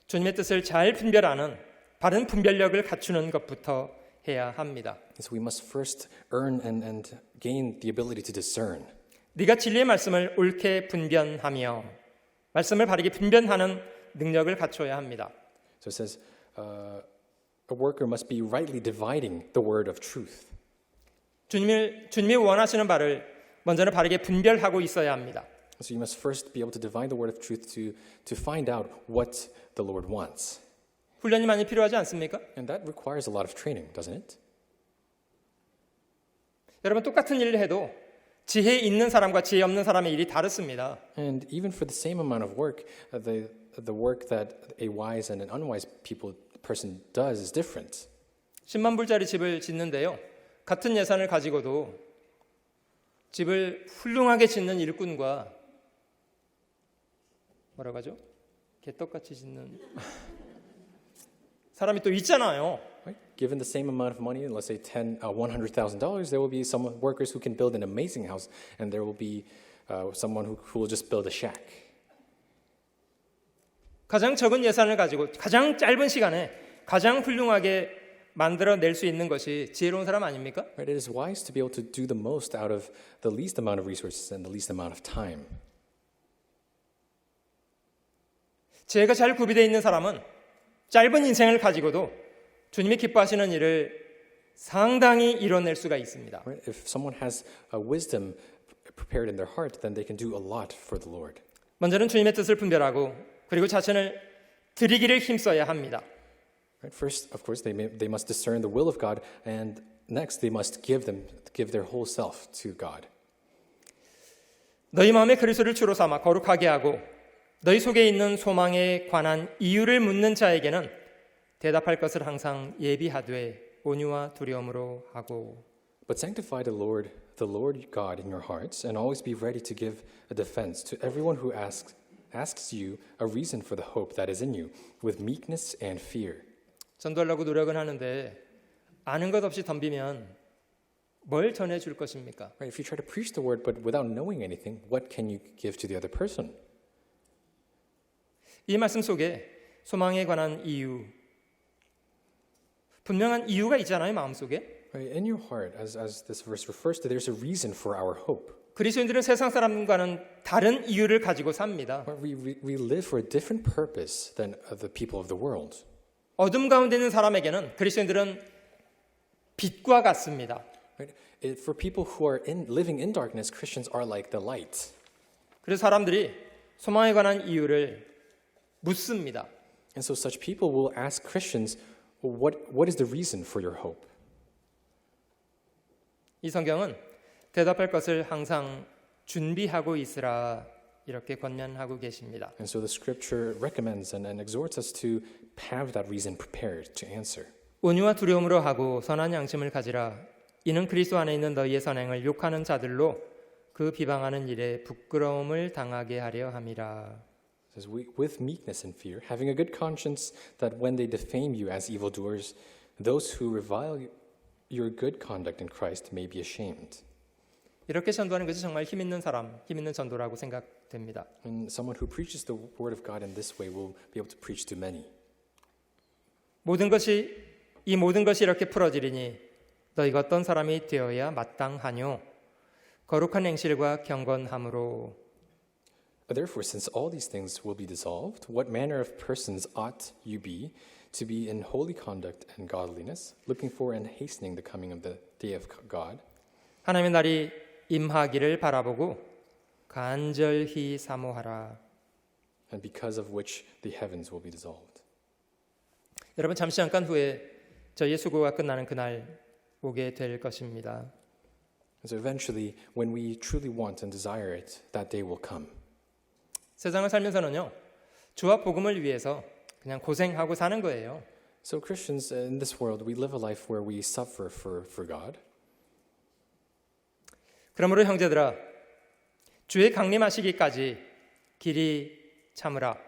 주님의 뜻을 잘 분별하는 바른 분별력을 갖추는 것부터 해야 합니다. So we must first earn and gain the ability to discern. 네가 진리의 말씀을 옳게 분별하며 말씀을 바르게 분별하는 능력을 갖춰야 합니다. So it says, a worker must be rightly dividing the word of truth. 주님이 원하시는 바를 먼저는 바르게 분별하고 있어야 합니다. So you must first be able to divide the word of truth to find out what the Lord wants. 훈련이 많이 필요하지 않습니까? And that requires a lot of training, doesn't it? 여러분 똑같은 일을 해도 지혜 있는 사람과 지혜 없는 사람의 일이 다릅니다. And even for the same amount of work, the work that a wise and an unwise person does is different. 10만 불짜리 집을 짓는데요. 같은 예산을 가지고도 집을 훌륭하게 짓는 일꾼과 뭐라고 하죠? 개떡같이 짓는 사람이 또 있잖아요. Right? Given the same amount of money, let's say $100,000, there will be some workers who can build an amazing house, and there will be someone who will just build a shack. 가장 적은 예산을 가지고 가장 짧은 시간에 가장 훌륭하게 만들어낼 수 있는 것이 지혜로운 사람 아닙니까? Right? It is wise to be able to do the most out of the least amount of resources and the least amount of time. 지혜가 잘 구비되어 있는 사람은 짧은 인생을 가지고도 주님이 기뻐하시는 일을 상당히 이뤄낼 수가 있습니다. Right? If someone has a wisdom prepared in their heart, then they can do a lot for the Lord. 먼저는 주님의 뜻을 분별하고 그리고 자신을 드리기를 힘써야 합니다. Right? First, of course, they must discern the will of God, and next, they must give their whole self to God. 너희 마음에 그리스도를 주로 삼아 거룩하게 하고 너희 속에 있는 소망에 관한 이유를 묻는 자에게는 대답할 것을 항상 예비하되 온유와 두려움으로 하고. But sanctify the Lord God in your hearts, and always be ready to give a defense to everyone who asks you a reason for the hope that is in you, with meekness and fear. 전도하려고 노력은 하는데 아는 것 없이 덤비면 뭘 전해줄 것입니까? Right? If you try to preach the word but without knowing anything, what can you give to the other person? 이 말씀 속에 소망에 관한 이유, 분명한 이유가 있잖아요, 마음속에. Right? In your heart, as this verse refers to, there's a reason for our hope. 그리스도인들은 세상 사람과는 다른 이유를 가지고 삽니다. We live for a different purpose than the people of the world. 어둠 가운데 있는 사람에게는 그리스도인들은 빛과 같습니다. Right? For people who are living in darkness, Christians are like the light. 그래서 사람들이 소망에 관한 이유를 묻습니다. And so such people will ask Christians, what is the reason for your hope? 이 성경은 대답할 것을 항상 준비하고 있으라 이렇게 권면하고 계십니다. And so the scripture recommends and exhorts us to have that reason prepared to answer. 온유와 두려움으로 하고 선한 양심을 가지라. 이는 그리스도 안에 있는 너희의 선행을 욕하는 자들로 그 비방하는 일에 부끄러움을 당하게 하려 함이라. It says, with meekness and fear, having a good conscience, that when they defame you as evildoers, those who revile your good conduct in Christ may be ashamed. 이렇게 전도하는 것이 정말 힘 있는 사람, 힘 있는 전도라고 생각됩니다. And someone who preaches the word of God in this way will be able to preach to many. 이 모든 것이 이렇게 풀어지리니 너희가 어떤 사람이 되어야 마땅하뇨? 거룩한 행실과 경건함으로. Therefore, since all these things will be dissolved, what manner of persons ought you be to be in holy conduct and godliness, looking for and hastening the coming of the day of God? 하나님의 날이 임하기를 바라보고 간절히 사모하라. And because of which the heavens will be dissolved. 여러분 잠시 잠깐 후에 저희의 수고가 끝나는 그날 오게 될 것입니다. So eventually, when we truly want and desire it, that day will come. 세상을 살면서는요, 주와 복음을 위해서 그냥 고생하고 사는 거예요. So Christians in this world, we live a life where we suffer for God. 그러므로 형제들아, 주의 강림하시기까지 길이 참으라.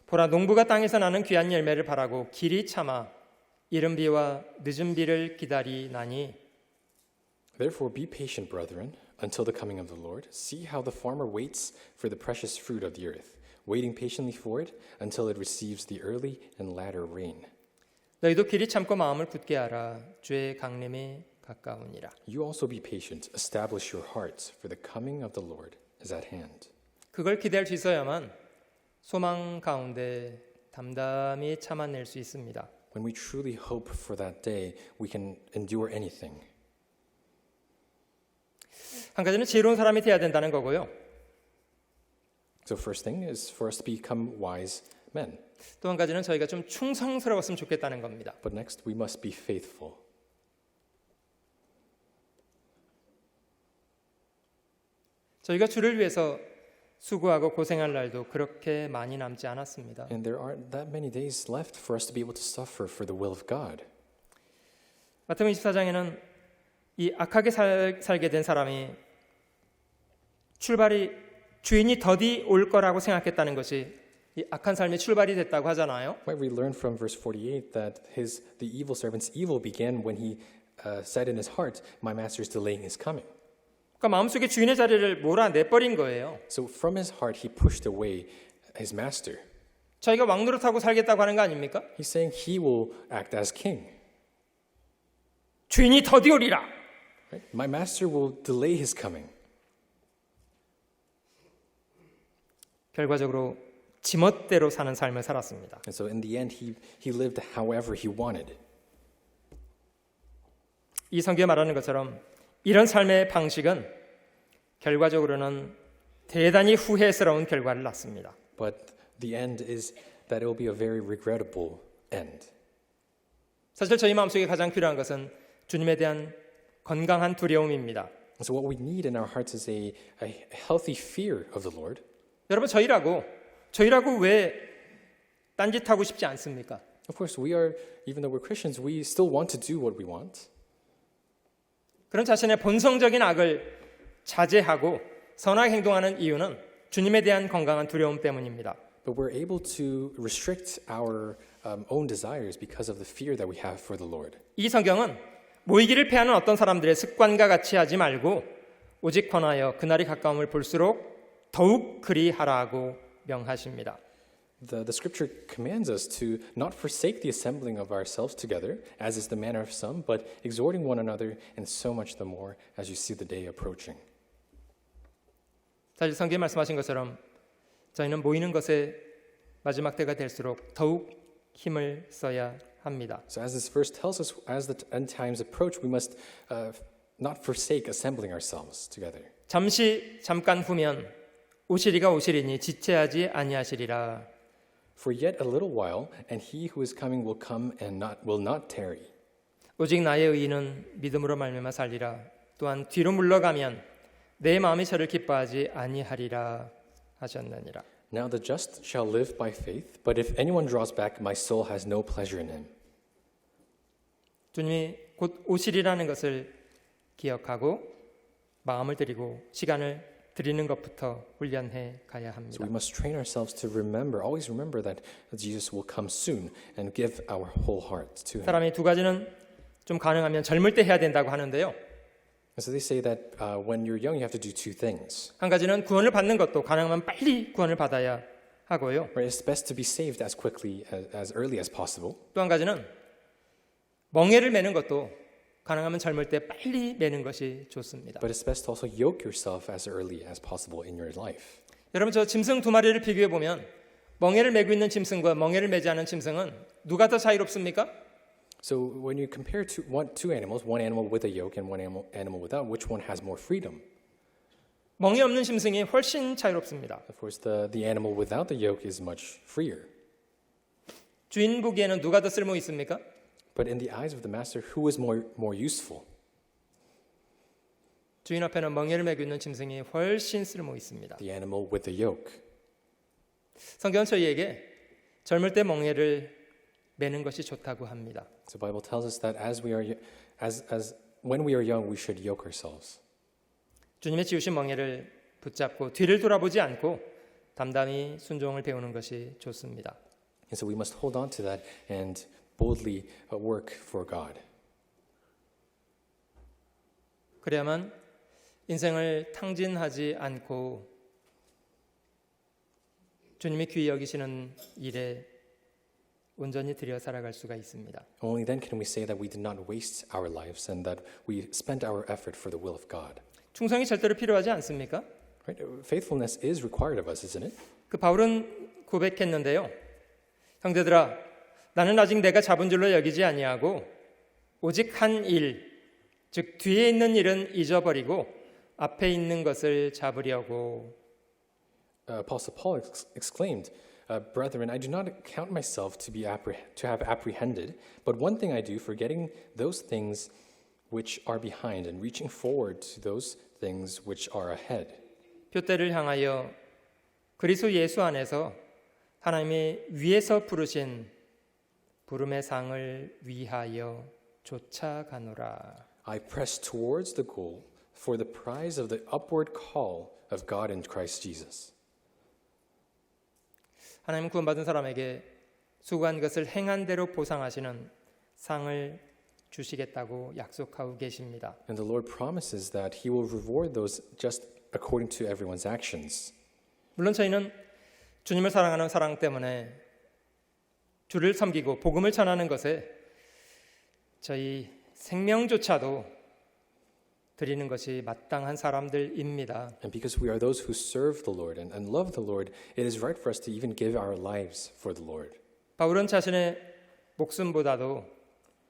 보라, 농부가 땅에서 나는 귀한 열매를 바라고 길이 참아 이른 비와 늦은 비를 기다리나니. Therefore be patient, brethren, until the coming of the Lord. See how the farmer waits for the precious fruit of the earth, waiting patiently for it until it receives the early and latter rain. 너희도 길이 참고 마음을 굳게 하라. 주의 강림이 가까우니라. You also be patient, establish your hearts, for the coming of the Lord is at hand. 그걸 기대할 수 있어야만 소망 가운데 담담히 참아낼 수 있습니다. When we truly hope for that day, we can endure anything. 한 가지는 지혜로운 사람이 되어야 된다는 거고요. So first thing is for us to become wise men. 또 한 가지는 저희가 좀 충성스러웠으면 좋겠다는 겁니다. But next, we must be faithful. 저희가 주를 위해서 수고하고 고생할 날도 그렇게 많이 남지 않았습니다. And there aren't that many days left for us to be able to suffer for the will of God. 마태복음 24장에는 이 악하게 살게 된 사람이 주인이 더디 올 거라고 생각했다는 것이 이 악한 삶의 출발이 됐다고 하잖아요. Might we learn from verse 48 that the evil servant's evil began when he said in his heart, "My master is delaying his coming." 그러니까 마음속에 주인의 자리를 몰아내버린 거예요. So from his heart, he pushed away his master. 자기가 왕노릇하고 살겠다고 하는 거 아닙니까? He's saying he will act as king. 주인이 더디 오리라. Right? My master will delay his coming. 결과적으로 지멋대로 사는 삶을 살았습니다. And so in the end, he lived however he wanted. 이 성경에 말하는 것처럼 이런 삶의 방식은 결과적으로는 대단히 후회스러운 결과를 낳습니다. But the end is that it will be a very regrettable end. 사실 저희 마음속에 가장 필요한 것은 주님에 대한 건강한 두려움입니다. So what we need in our hearts is a healthy fear of the Lord. 여러분 저희라고 왜 딴짓하고 싶지 않습니까? Of course, even though we're Christians, we still want to do what we want. 그런 자신의 본성적인 악을 자제하고 선하게 행동하는 이유는 주님에 대한 건강한 두려움 때문입니다. But we're able to restrict our own desires because of the fear that we have for the Lord. 이 성경은 모이기를 패하는 어떤 사람들의 습관과 같이 하지 말고 오직 권하여 그날이 가까움을 볼수록 더욱 그리하라고 명하십니다. The scripture commands us to not forsake the assembling of ourselves together, as is the manner of some, but exhorting one another, and so much the more as you see the day approaching. 사실 성경에 말씀하신 것처럼 저희는 모이는 것에 마지막 때가 될수록 더욱 힘을 써야 합니다. So as this verse tells us, as the end times approach, we must not forsake assembling ourselves together. 잠깐 후면 오시리가 오시리니 지체하지 아니하시리라. For yet a little while, and he who is coming will come and will not tarry. 오직 나의 의인은 믿음으로 말미암아 살리라. 또한 뒤로 물러가면 내 마음이 저를 기뻐하지 아니하리라 하셨느니라. Now the just shall live by faith, but if anyone draws back, my soul has no pleasure in him. 주님이 곧 오시리라는 것을 기억하고 마음을 드리고 시간을 드리는 것부터 훈련해 가야 So 합니다. we must train ourselves to remember, always remember that Jesus will come soon and give our whole heart to him. 사람이 두 가지는 좀 가능하면 젊을 때 해야 된다고 하는데요. And so they say that when you're young, you have to do two things. 한 가지는 구원을 받는 것도 가능하면 빨리 구원을 받아야 하고요. Right? It's best to be saved as quickly, as early as possible. 또 한 가지는 멍에를 매는 것도 가능하면 젊을 때 빨리 매는 것이 좋습니다. But it's best to also yoke yourself as early as possible in your life. 여러분 저 짐승 두 마리를 비교해 보면 멍에를 매고 있는 짐승과 멍에를 매지 않은 짐승은 누가 더 자유롭습니까? So when you compare two animals, one animal with a yoke and one animal without, which one has more freedom? 멍에 없는 짐승이 훨씬 자유롭습니다. Of course, the animal without the yoke is much freer. 주인 보기에는 누가 더 쓸모 있습니까? But in the eyes of the master, who is more useful? 주인 앞에는 멍에를 매고 있는 짐승이 훨씬 쓸모 있습니다. The animal with the yoke. 성경은 저희에게 젊을 때 멍에를 매는 것이 좋다고 합니다. So the Bible tells us that when we are young, we should yoke ourselves. 주님의 지으신 멍에를 붙잡고 뒤를 돌아보지 않고 담담히 순종을 배우는 것이 좋습니다. And so we must hold on to that and boldly work for God. 그래야만 인생을 탕진하지 않고 주님이 귀히 여기시는 일에 온전히 들여 살아갈 수가 있습니다. Only then can we say that we did not waste our lives and that we spent our effort for the will of God. 충성이 절대로 필요하지 않습니까? Right? Faithfulness is required of us, isn't it? 그 바울은 고백했는데요. 형제들아, 나는 아직 내가 잡은 줄로 여기지 아니하고 오직 한 일, 즉 뒤에 있는 일은 잊어버리고 앞에 있는 것을 잡으려고. Apostle Paul exclaimed, "Brethren, I do not count myself to have apprehended, but one thing I do, forgetting those things which are behind and reaching forward to those things which are ahead." 표대를 향하여 그리스도 예수 안에서 하나님이 위에서 부르신 부름의 상을 위하여 쫓아가노라. I press towards the goal for the prize of the upward call of God in Christ Jesus. 하나님 구원받은 사람에게 수고한 것을 행한 대로 보상하시는 상을 주시겠다고 약속하고 계십니다. And the Lord promises that He will reward those just according to everyone's actions. 물론 저희는 주님을 사랑하는 사랑 때문에 주를 섬기고 복음을 전하는 것에 저희 생명조차도 드리는 것이 마땅한 사람들입니다. And because we are those who serve the Lord and love the Lord, it is right for us to even give our lives for the Lord. 바울은 자신의 목숨보다도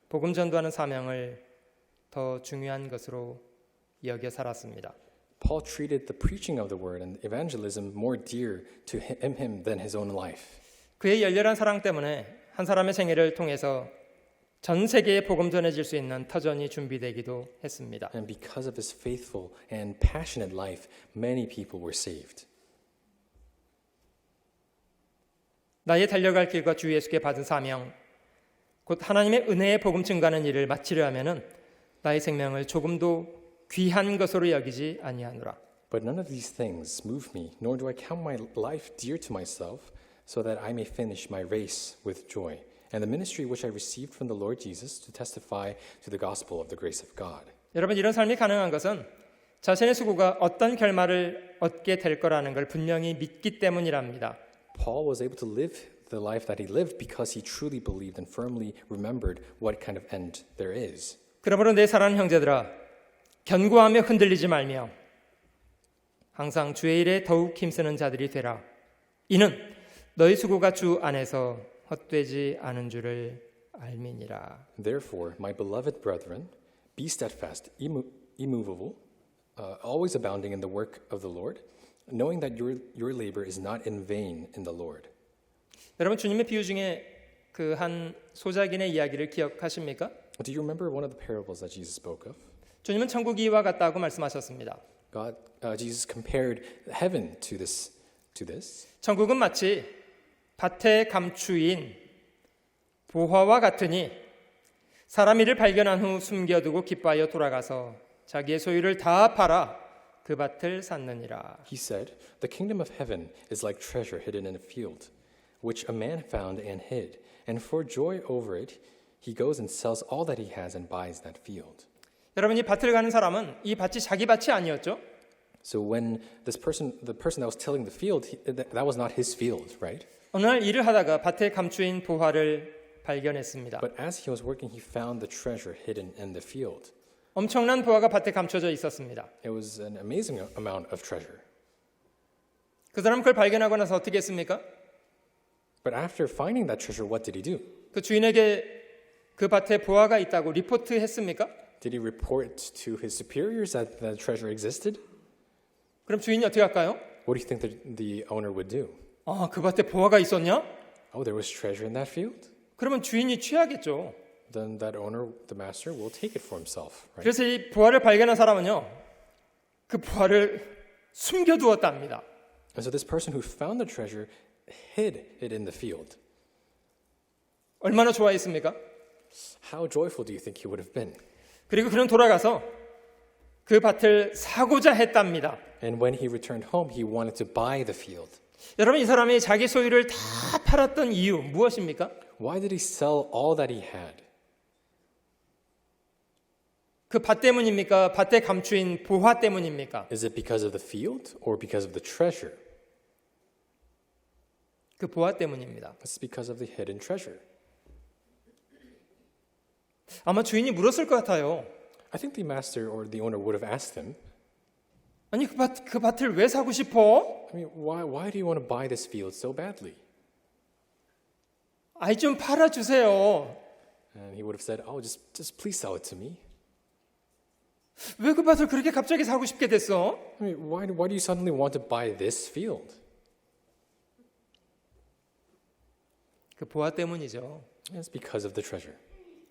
복음 전도하는 사명을 더 중요한 것으로 여겨 살았습니다. Paul treated the preaching of the word and evangelism more dear to him than his own life. 그의 열렬한 사랑 때문에 한 사람의 생애를 통해서 전 세계에 복음 전해질 수 있는 터전이 준비되기도 했습니다. And because of his faithful and passionate life, many people were saved. 나의 달려갈 길과 주 예수께 받은 사명, 곧 하나님의 은혜의 복음 증가하는 일을 마치려 하면은 나의 생명을 조금도 귀한 것으로 여기지 아니하노라. But none of these things move me, nor do I count my life dear to myself, so that I may finish my race with joy, and the ministry which I received from the Lord Jesus to testify to the gospel of the grace of God. 여러분, 이런 삶이 가능한 것은 자신의 수고가 어떤 결말을 얻게 될 거라는 걸 분명히 믿기 때문이랍니다. Paul was able to live the life that he lived because he truly believed and firmly remembered what kind of end there is. 그러므로 내 사랑하는 형제들아, 견고하며 흔들리지 말며 항상 주의 일에 더욱 힘쓰는 자들이 되라. 이는 너희 수고가 주 안에서 헛되지 않은 줄을 알미니라. Therefore, my beloved brethren, be steadfast, immovable, always abounding in the work of the Lord, knowing that your labor is not in vain in the Lord. 여러분, 주님의 비유 중에 그 한 소작인의 이야기를 기억하십니까? Do you remember one of the parables that Jesus spoke of? 주님은 천국이 이와 같다고 말씀하셨습니다. Jesus compared heaven to this. 천국은 마치 밭의 감추인 보화와 같으니 사람 이를 발견한 후 숨겨두고 기뻐하여 돌아가서 자기의 소유를 다 팔아 그 밭을 샀느니라. He said, "The kingdom of heaven is like treasure hidden in a field, which a man found and hid. And for joy over it, he goes and sells all that he has and buys that field." 여러분, 이 밭을 가는 사람은 이 밭이 자기 밭이 아니었죠? So when the person that was tilling the field, that was not his field, right? 어느 날 일을 하다가 밭에 감추인 보화를 발견했습니다. But as he was working, he found the treasure hidden in the field. 엄청난 보화가 밭에 감춰져 있었습니다. It was an amazing amount of treasure. 그 사람은 그걸 발견하고 나서 어떻게 했습니까? But after finding that treasure, what did he do? 그 주인에게 그 밭에 보화가 있다고 리포트했습니까? Did he report to his superiors that the treasure existed? 그럼 주인이 어떻게 할까요? What do you think the owner would do? 아, 그 밭에 보화가 있었냐? Oh, there was treasure in that field? 그러면 주인이 취하겠죠. Then that owner, the master, will take it for himself, right? 그래서 이 보화를 발견한 사람은요, 그 보화를 숨겨두었답니다. And so this person who found the treasure hid it in the field. 얼마나 좋아했습니까? How joyful do you think he would have been? 그리고 그는 돌아가서 그 밭을 사고자 했답니다. And when he returned home, he wanted to buy the field. 여러분, 이 사람이 자기 소유를 다 팔았던 이유 무엇입니까? Why did he sell all that he had? 그 밭 때문입니까? 밭에 감추인 보화 때문입니까? Is it because of the field or because of the treasure? 그 보화 때문입니다. It's because of the hidden treasure. 아마 주인이 물었을 것 같아요. I think the master or the owner would have asked him, 아니, 그 밭을 왜 사고 싶어? I mean, why do you want to buy this field so badly? 아이, 좀 팔아주세요. And he would have said, oh, just please sell it to me. 왜 그 밭을 그렇게 갑자기 사고 싶게 됐어? I mean, why do you suddenly want to buy this field? 그 보화 때문이죠. It's because of the treasure.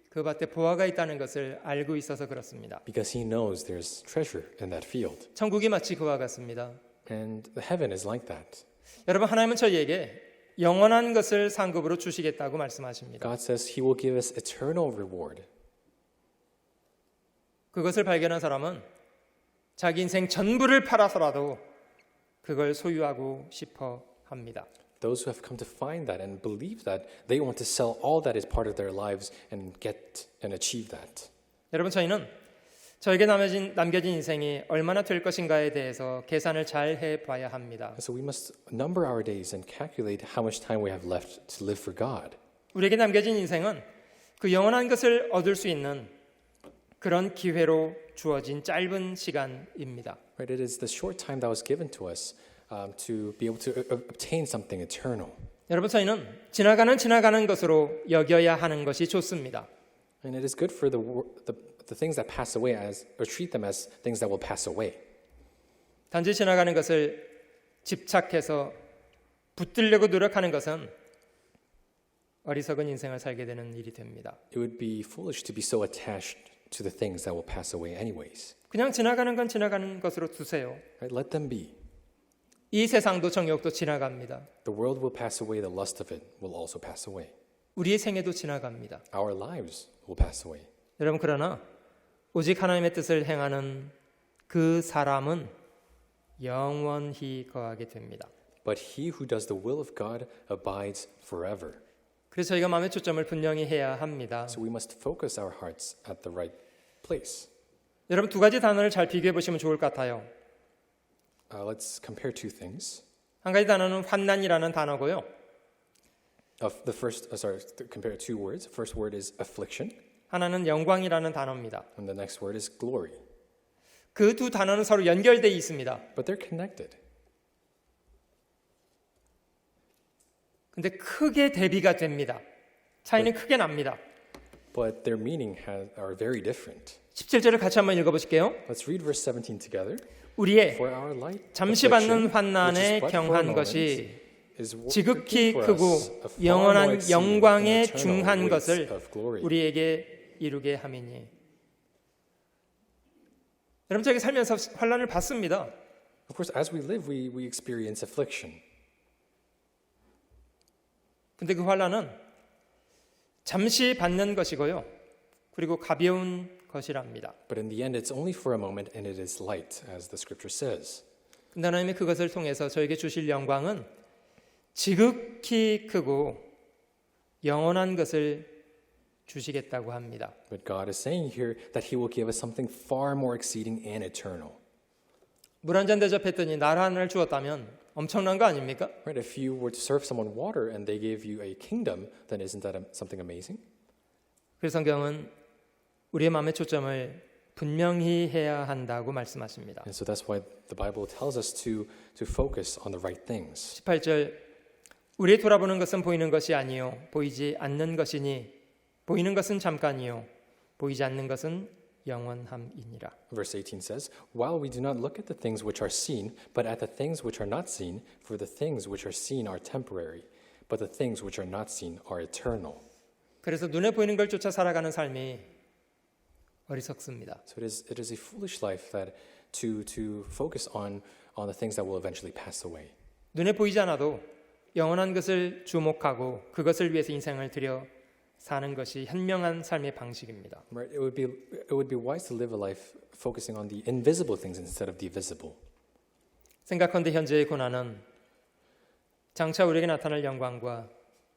그 밭에 보화가 있다는 것을 알고 있어서 그렇습니다. Because he knows there's treasure in that field. 천국이 마치 그와 같습니다. And heaven is like that. 여러분, 하나님은 저희에게 영원한 것을 상급으로 주시겠다고 말씀하십니다. God says he will give us eternal reward. 그것을 발견한 사람은 자기 인생 전부를 팔아서라도 그걸 소유하고 싶어 합니다. Those who have come to find that and believe that, they want to sell all that is part of their lives and get and achieve that. 여러분, 저희는 저에게 남겨진 인생이 얼마나 될 것인가에 대해서 계산을 잘 해봐야 합니다. So we must number our days and calculate how much time we have left to live for God. 우리에게 남겨진 인생은 그 영원한 것을 얻을 수 있는 그런 기회로 주어진 짧은 시간입니다. Right? It is the short time that was given to us to be able to obtain something eternal. 여러분, 저희는 지나가는 것으로 여겨야 하는 것이 좋습니다. And it is good for the things that pass away or treat them as things that will pass away. 단지 지나가는 것을 집착해서 붙들려고 노력하는 것은 어리석은 인생을 살게 되는 일이 됩니다. It would be foolish to be so attached to the things that will pass away anyways. 그냥 지나가는 건 지나가는 것으로 두세요. Right? Let them be. 이 세상도 정욕도 지나갑니다. The world will pass away, the lust of it will also pass away. 우리의 생애도 지나갑니다. Our lives will pass away. 여러분, 그러나 오직 하나님의 뜻을 행하는 그 사람은 영원히 거하게 됩니다. But he who does the will of God abides forever. 그래서 저희가 마음의 초점을 분명히 해야 합니다. So we must focus our hearts at the right place. 여러분, 두 가지 단어를 잘 비교해 보시면 좋을 것 같아요. Let's compare two things. 한 가지 단어는 환난이라는 단어고요. Compare two words. The first word is affliction, 하나는 영광이라는 단어입니다. and the next word is glory. 그 두 단어는 서로 연결되어 있습니다. But they're connected. 근데 크게 대비가 됩니다. 차이는 크게 납니다. But their meaning are very different. 17절을 같이 한번 읽어보실게요. Let's read verse 17 together. 우리의 For our light 잠시 받는 affliction, 환난에 which is but for a 경한 moment, 것이 is 지극히 working for 크고 us a far more 영원한 exceeding 영광에 and eternal 중한 weight 것을 of glory. 우리에게 이루게 함이니. 여러분, 저에게 살면서 환난을 받습니다. Of course, as we live, we experience affliction. 근데 그 환난은 잠시 받는 것이고요. 그리고 가벼운 것이랍니다. But in the end, it's only for a moment and it is light, as the scripture says. 근데 하나님이 그것을 통해서 저에게 주실 영광은 지극히 크고 영원한 것을 주시겠다고 합니다. But God is saying here that He will give us something far more exceeding and eternal. 물 한 잔 대접했더니 날 하나를 주었다면 엄청난 거 아닙니까? Right? If you were to serve someone water and they gave you a kingdom, then isn't that something amazing? 그래서 성경은 우리의 마음의 초점을 분명히 해야 한다고 말씀하십니다. And so that's why the Bible tells us to focus on the right things. 18절 우리의 돌아보는 것은 보이는 것이 아니요 보이지 않는 것이니 보이는 것은 잠깐이요 보이지 않는 것은 영원함이니라. Verse 18 says, "While we do not look at the things which are seen, but at the things which are not seen, for the things which are seen are temporary, but the things which are not seen are eternal." 그래서 눈에 보이는 걸 쫓아 살아가는 삶이 어리석습니다. So it is a foolish life that to focus on the things that will eventually pass away. 눈에 보이지 않아도 영원한 것을 주목하고 그것을 위해서 인생을 들여 사는 것이 현명한 삶의 방식입니다. Right? It would be wise to live a life focusing on the invisible things instead of the visible. 생각컨대 현재의 고난은 장차 우리에게 나타날 영광과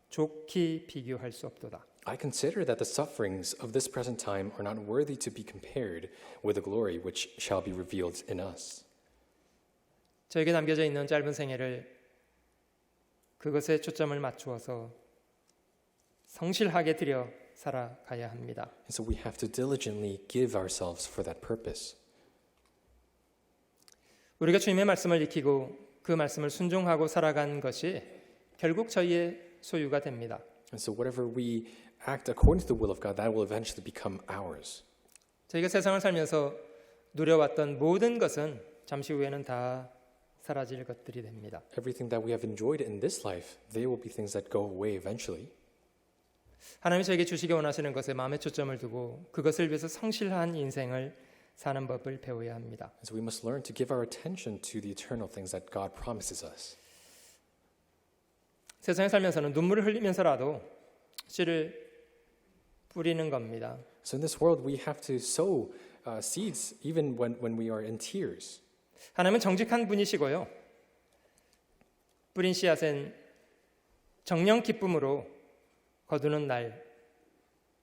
좋게 비교할 수 없도다. I consider that the sufferings of this present time are not worthy to be compared with the glory which shall be revealed in us. 저에게 남겨져 있는 짧은 생애를 그것에 초점을 맞추어서 성실하게 들여 살아가야 합니다. And so we have to diligently give ourselves for that purpose. 우리가 주님의 말씀을 익히고 그 말씀을 순종하고 살아간 것이 결국 저희의 소유가 됩니다. And so whatever we act according to the will of God, that will eventually become ours. 저희가 세상을 살면서 누려왔던 모든 것은 잠시 후에는 다 사라질 것들이 됩니다. Everything that we have enjoyed in this life, they will be things that go away eventually. 하나님이 저에게 주시기 원하시는 것에 마음의 초점을 두고 그것을 위해서 성실한 인생을 사는 법을 배워야 합니다. And so we must learn to give our attention to the eternal things that God promises us. 세상에 살면서는 눈물을 흘리면서라도 씨를 뿌리는 겁니다. So in this world, we have to sow seeds even when we are in tears. 하나님은 정직한 분이시고요. 뿌린 씨앗은 정령 기쁨으로 거두는 날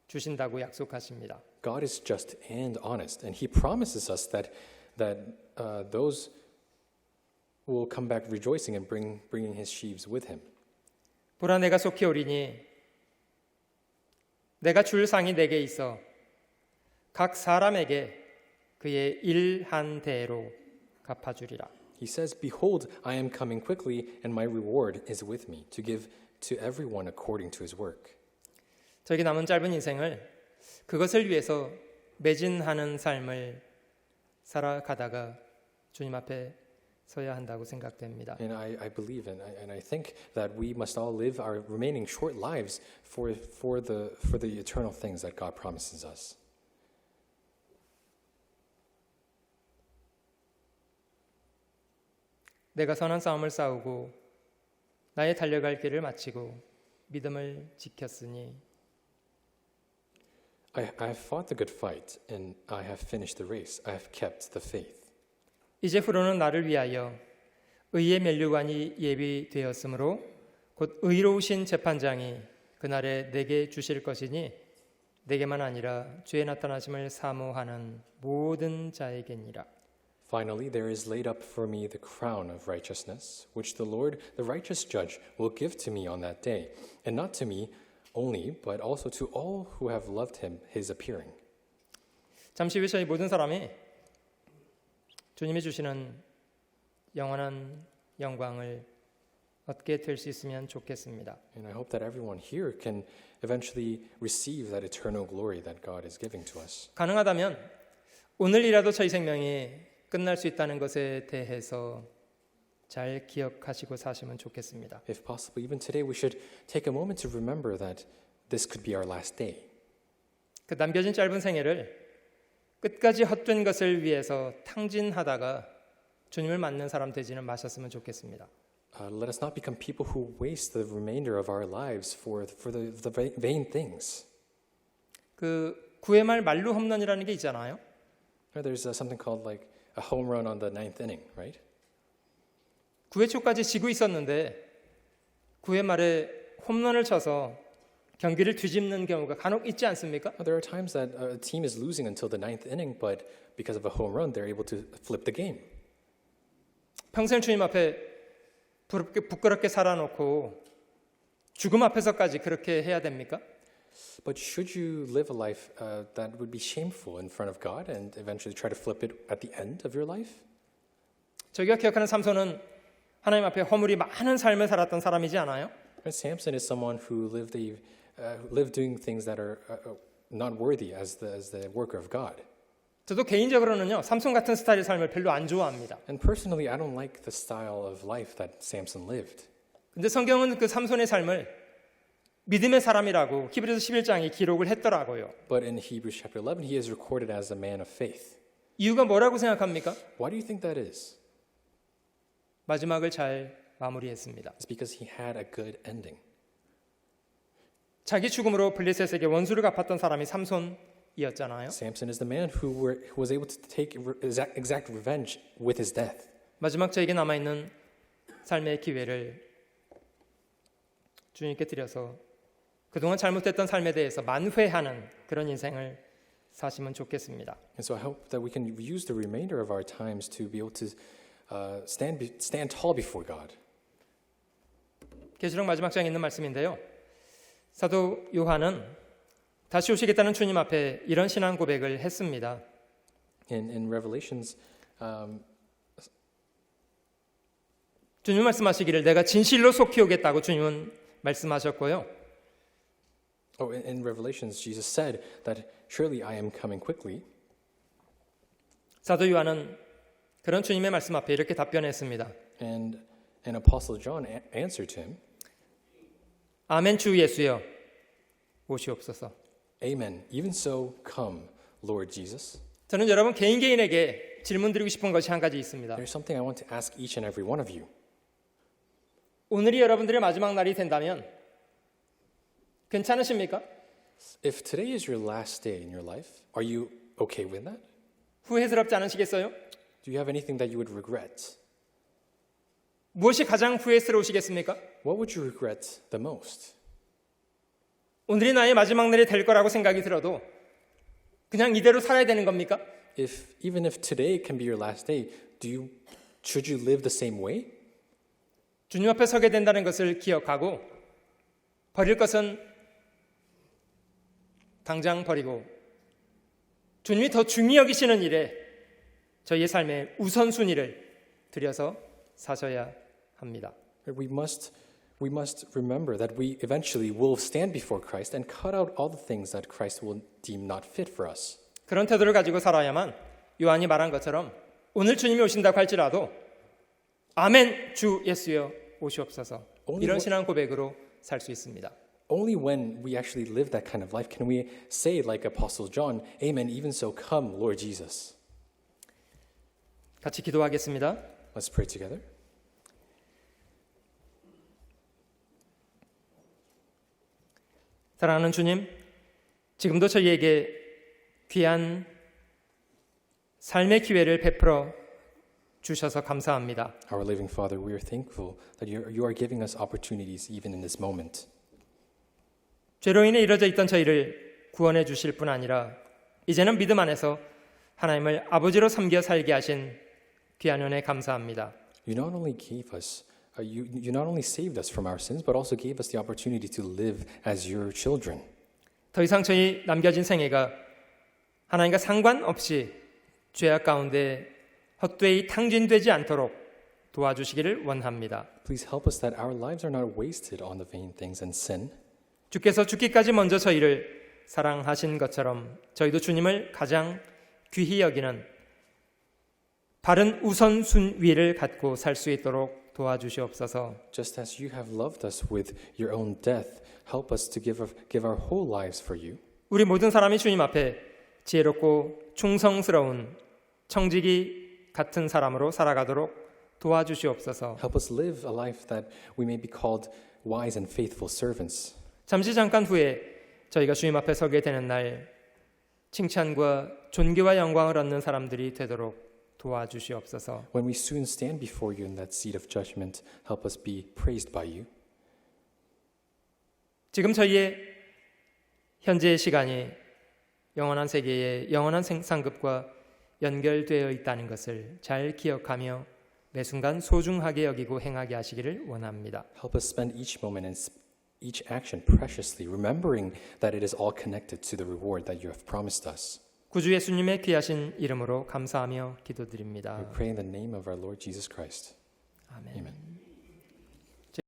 주신다고 약속하십니다. God is just and honest, and He promises us that those will come back rejoicing and bringing His sheaves with Him. 보라 내가 속히 오리니 내가 줄 상이 내게 있어 각 사람에게 그의 일한 대로 갚아주리라. He says, "Behold, I am coming quickly, and my reward is with me, to give to everyone according to his work." 저에게 남은 짧은 인생을 그것을 위해서 매진하는 삶을 살아가다가 주님 앞에 서야 한다고 생각됩니다. And I believe and I think that we must all live our remaining short lives for the eternal things that God promises us. 내가 선한 싸움을 싸우고 나의 달려갈 길을 마치고 믿음을 지켰으니 I have fought the good fight, and I have finished the race. I have kept the faith. 이제 후로는 나를 위하여 의의 면류관이 예비되었으므로 곧 의로우신 재판장이 그날에 내게 주실 것이니 내게만 아니라 주의 나타나심을 사모하는 모든 자에게니라. Finally, there is laid up for me the crown of righteousness, which the Lord, the righteous judge, will give to me on that day, and not to me only, but also to all who have loved him, his appearing. 잠시 후에 저희 모든 사람이 주님이 주시는 영원한 영광을 얻게 될 수 있으면 좋겠습니다. And I hope that everyone here can eventually receive that eternal glory that God is giving to us. 가능하다면 오늘이라도 저희 생명이 끝날 수 있다는 것에 대해서 잘 기억하시고 사시면 좋겠습니다. If possible, even today, we should take a moment to remember that this could be our last day. 그 남겨진 짧은 생애를 끝까지 헛된 것을 위해서 탕진하다가 주님을 만난 사람 되지는 마셨으면 좋겠습니다. Let us not become people who waste the remainder of our lives for the vain things. 그 9회 말 만루 홈런이라는 게 있잖아요. There's something called like a home run on the ninth inning, right? 9회 초까지 지고 있었는데 9회 말에 홈런을 쳐서 경기를 뒤집는 경우가 간혹 있지 않습니까? There are times that a team is losing until the ninth inning, but because of a home run, they're able to flip the game. 평생 주님 앞에 부끄럽게 살아놓고 죽음 앞에서까지 그렇게 해야 됩니까? But should you live a life that would be shameful in front of God and eventually try to flip it at the end of your life? 저희가 기억하는 삼손은 하나님 앞에 허물이 많은 삶을 살았던 사람이지 않아요? Samson is someone who lived doing things that are not worthy as the worker of God. 저도 개인적으로는요, 삼손 같은 스타일의 삶을 별로 안 좋아합니다. And personally, I don't like the style of life that Samson lived. 근데 성경은 그 삼손의 삶을 믿음의 사람이라고 히브리서 11장에 기록을 했더라고요. But in Hebrews chapter 11, he is recorded as a man of faith. 이유가 뭐라고 생각합니까? Why do you think that is? 마지막을 잘 마무리했습니다. It's because he had a good ending. 자기 죽음으로 블레셋에게 원수를 갚았던 사람이 삼손이었잖아요. Samson is the man who was able to take exact revenge with his death. 마지막 저에게 남아있는 삶의 기회를 주님께 드려서 그동안 잘못했던 삶에 대해서 만회하는 그런 인생을 사시면 좋겠습니다. And so I hope that we can use the remainder of our times to be able to stand tall before God. 계시록 마지막 장에 있는 말씀인데요. 사도 요한은 다시 오시겠다는 주님 앞에 이런 신앙 고백을 했습니다. In Revelations, 주님 말씀하시기를 내가 진실로 속히 오겠다고 주님은 말씀하셨고요. in Revelations, Jesus said that surely I am coming quickly. 사도 요한은 그런 주님의 말씀 앞에 이렇게 답변했습니다. And Apostle John answered him, 아멘 주 예수여 오시옵소서. Amen. Even so, come, Lord Jesus. 저는 여러분 개인에게 질문 드리고 싶은 것이 한 가지 있습니다. There's something I want to ask each and every one of you. 오늘이 여러분들의 마지막 날이 된다면 괜찮으십니까? If today is your last day in your life, are you okay with that? 후회스럽지 않으시겠어요? Do you have anything that you would regret? 무엇이 가장 후회스러우시겠습니까? What would you regret the most? 오늘이 나의 마지막 날이 될 거라고 생각이 들어도 그냥 이대로 살아야 되는 겁니까? Even if today can be your last day, should you live the same way? 주님 앞에 서게 된다는 것을 기억하고 버릴 것은 당장 버리고 주님이 더 중히 여기시는 일에 저희의 삶의 우선순위를 들여서 사셔야 합니다. We must remember that we eventually will stand before Christ and cut out all the things that Christ will deem not fit for us. 그런 태도를 가지고 살아야만 요한이 말한 것처럼 오늘 주님이 오신다고 할지라도 아멘 주 예수여 오시옵소서 이런 신앙 고백으로 살 수 있습니다. Only when we actually live that kind of life can we say like Apostle John, Amen, even so come, Lord Jesus. 같이 기도하겠습니다. Let's pray together. 사랑하는 주님, 지금도 저희에게 귀한 삶의 기회를 베풀어 주셔서 감사합니다. Our living Father, we are thankful that you are giving us opportunities even in this moment. 죄로 인해 이뤄져 있던 저희를 구원해 주실 뿐 아니라 이제는 믿음 안에서 하나님을 아버지로 섬겨 살게 하신 귀한 은혜 감사합니다. You not only gave us, you not only saved us from our sins, but also gave us the opportunity to live as your children. 더 이상 저희 남겨진 생애가 하나님과 상관없이 죄악 가운데 헛되이 탕진되지 않도록 도와주시기를 원합니다. Please help us that our lives are not wasted on the vain things and sin. 주께서 죽기까지 먼저 저희를 사랑하신 것처럼 저희도 주님을 가장 귀히 여기는 바른 우선순위를 갖고 살 수 있도록 도와주시옵소서. Just as you have loved us with your own death, help us to give our whole lives for you. 우리 모든 사람이 주님 앞에 지혜롭고 충성스러운 청지기 같은 사람으로 살아가도록 도와주시옵소서. Help us live a life that we may be called wise and faithful servants. 잠시 잠깐 후에 저희가 주님 앞에 서게 되는 날 칭찬과 존귀와 영광을 얻는 사람들이 되도록 도와주시옵소서. When we soon stand before you in that seat of judgment, help us be praised by you. 지금 저희의 현재의 시간이 영원한 세계의 영원한 상급과 연결되어 있다는 것을 잘 기억하며 매 순간 소중하게 여기고 행하게 하시기를 원합니다. Help us spend each moment and each action preciously, remembering that it is all connected to the reward that you have promised us. 구주 예수님의 귀하신 이름으로 감사하며 기도드립니다. We pray in the name of our Lord Jesus Christ. 아멘. Amen.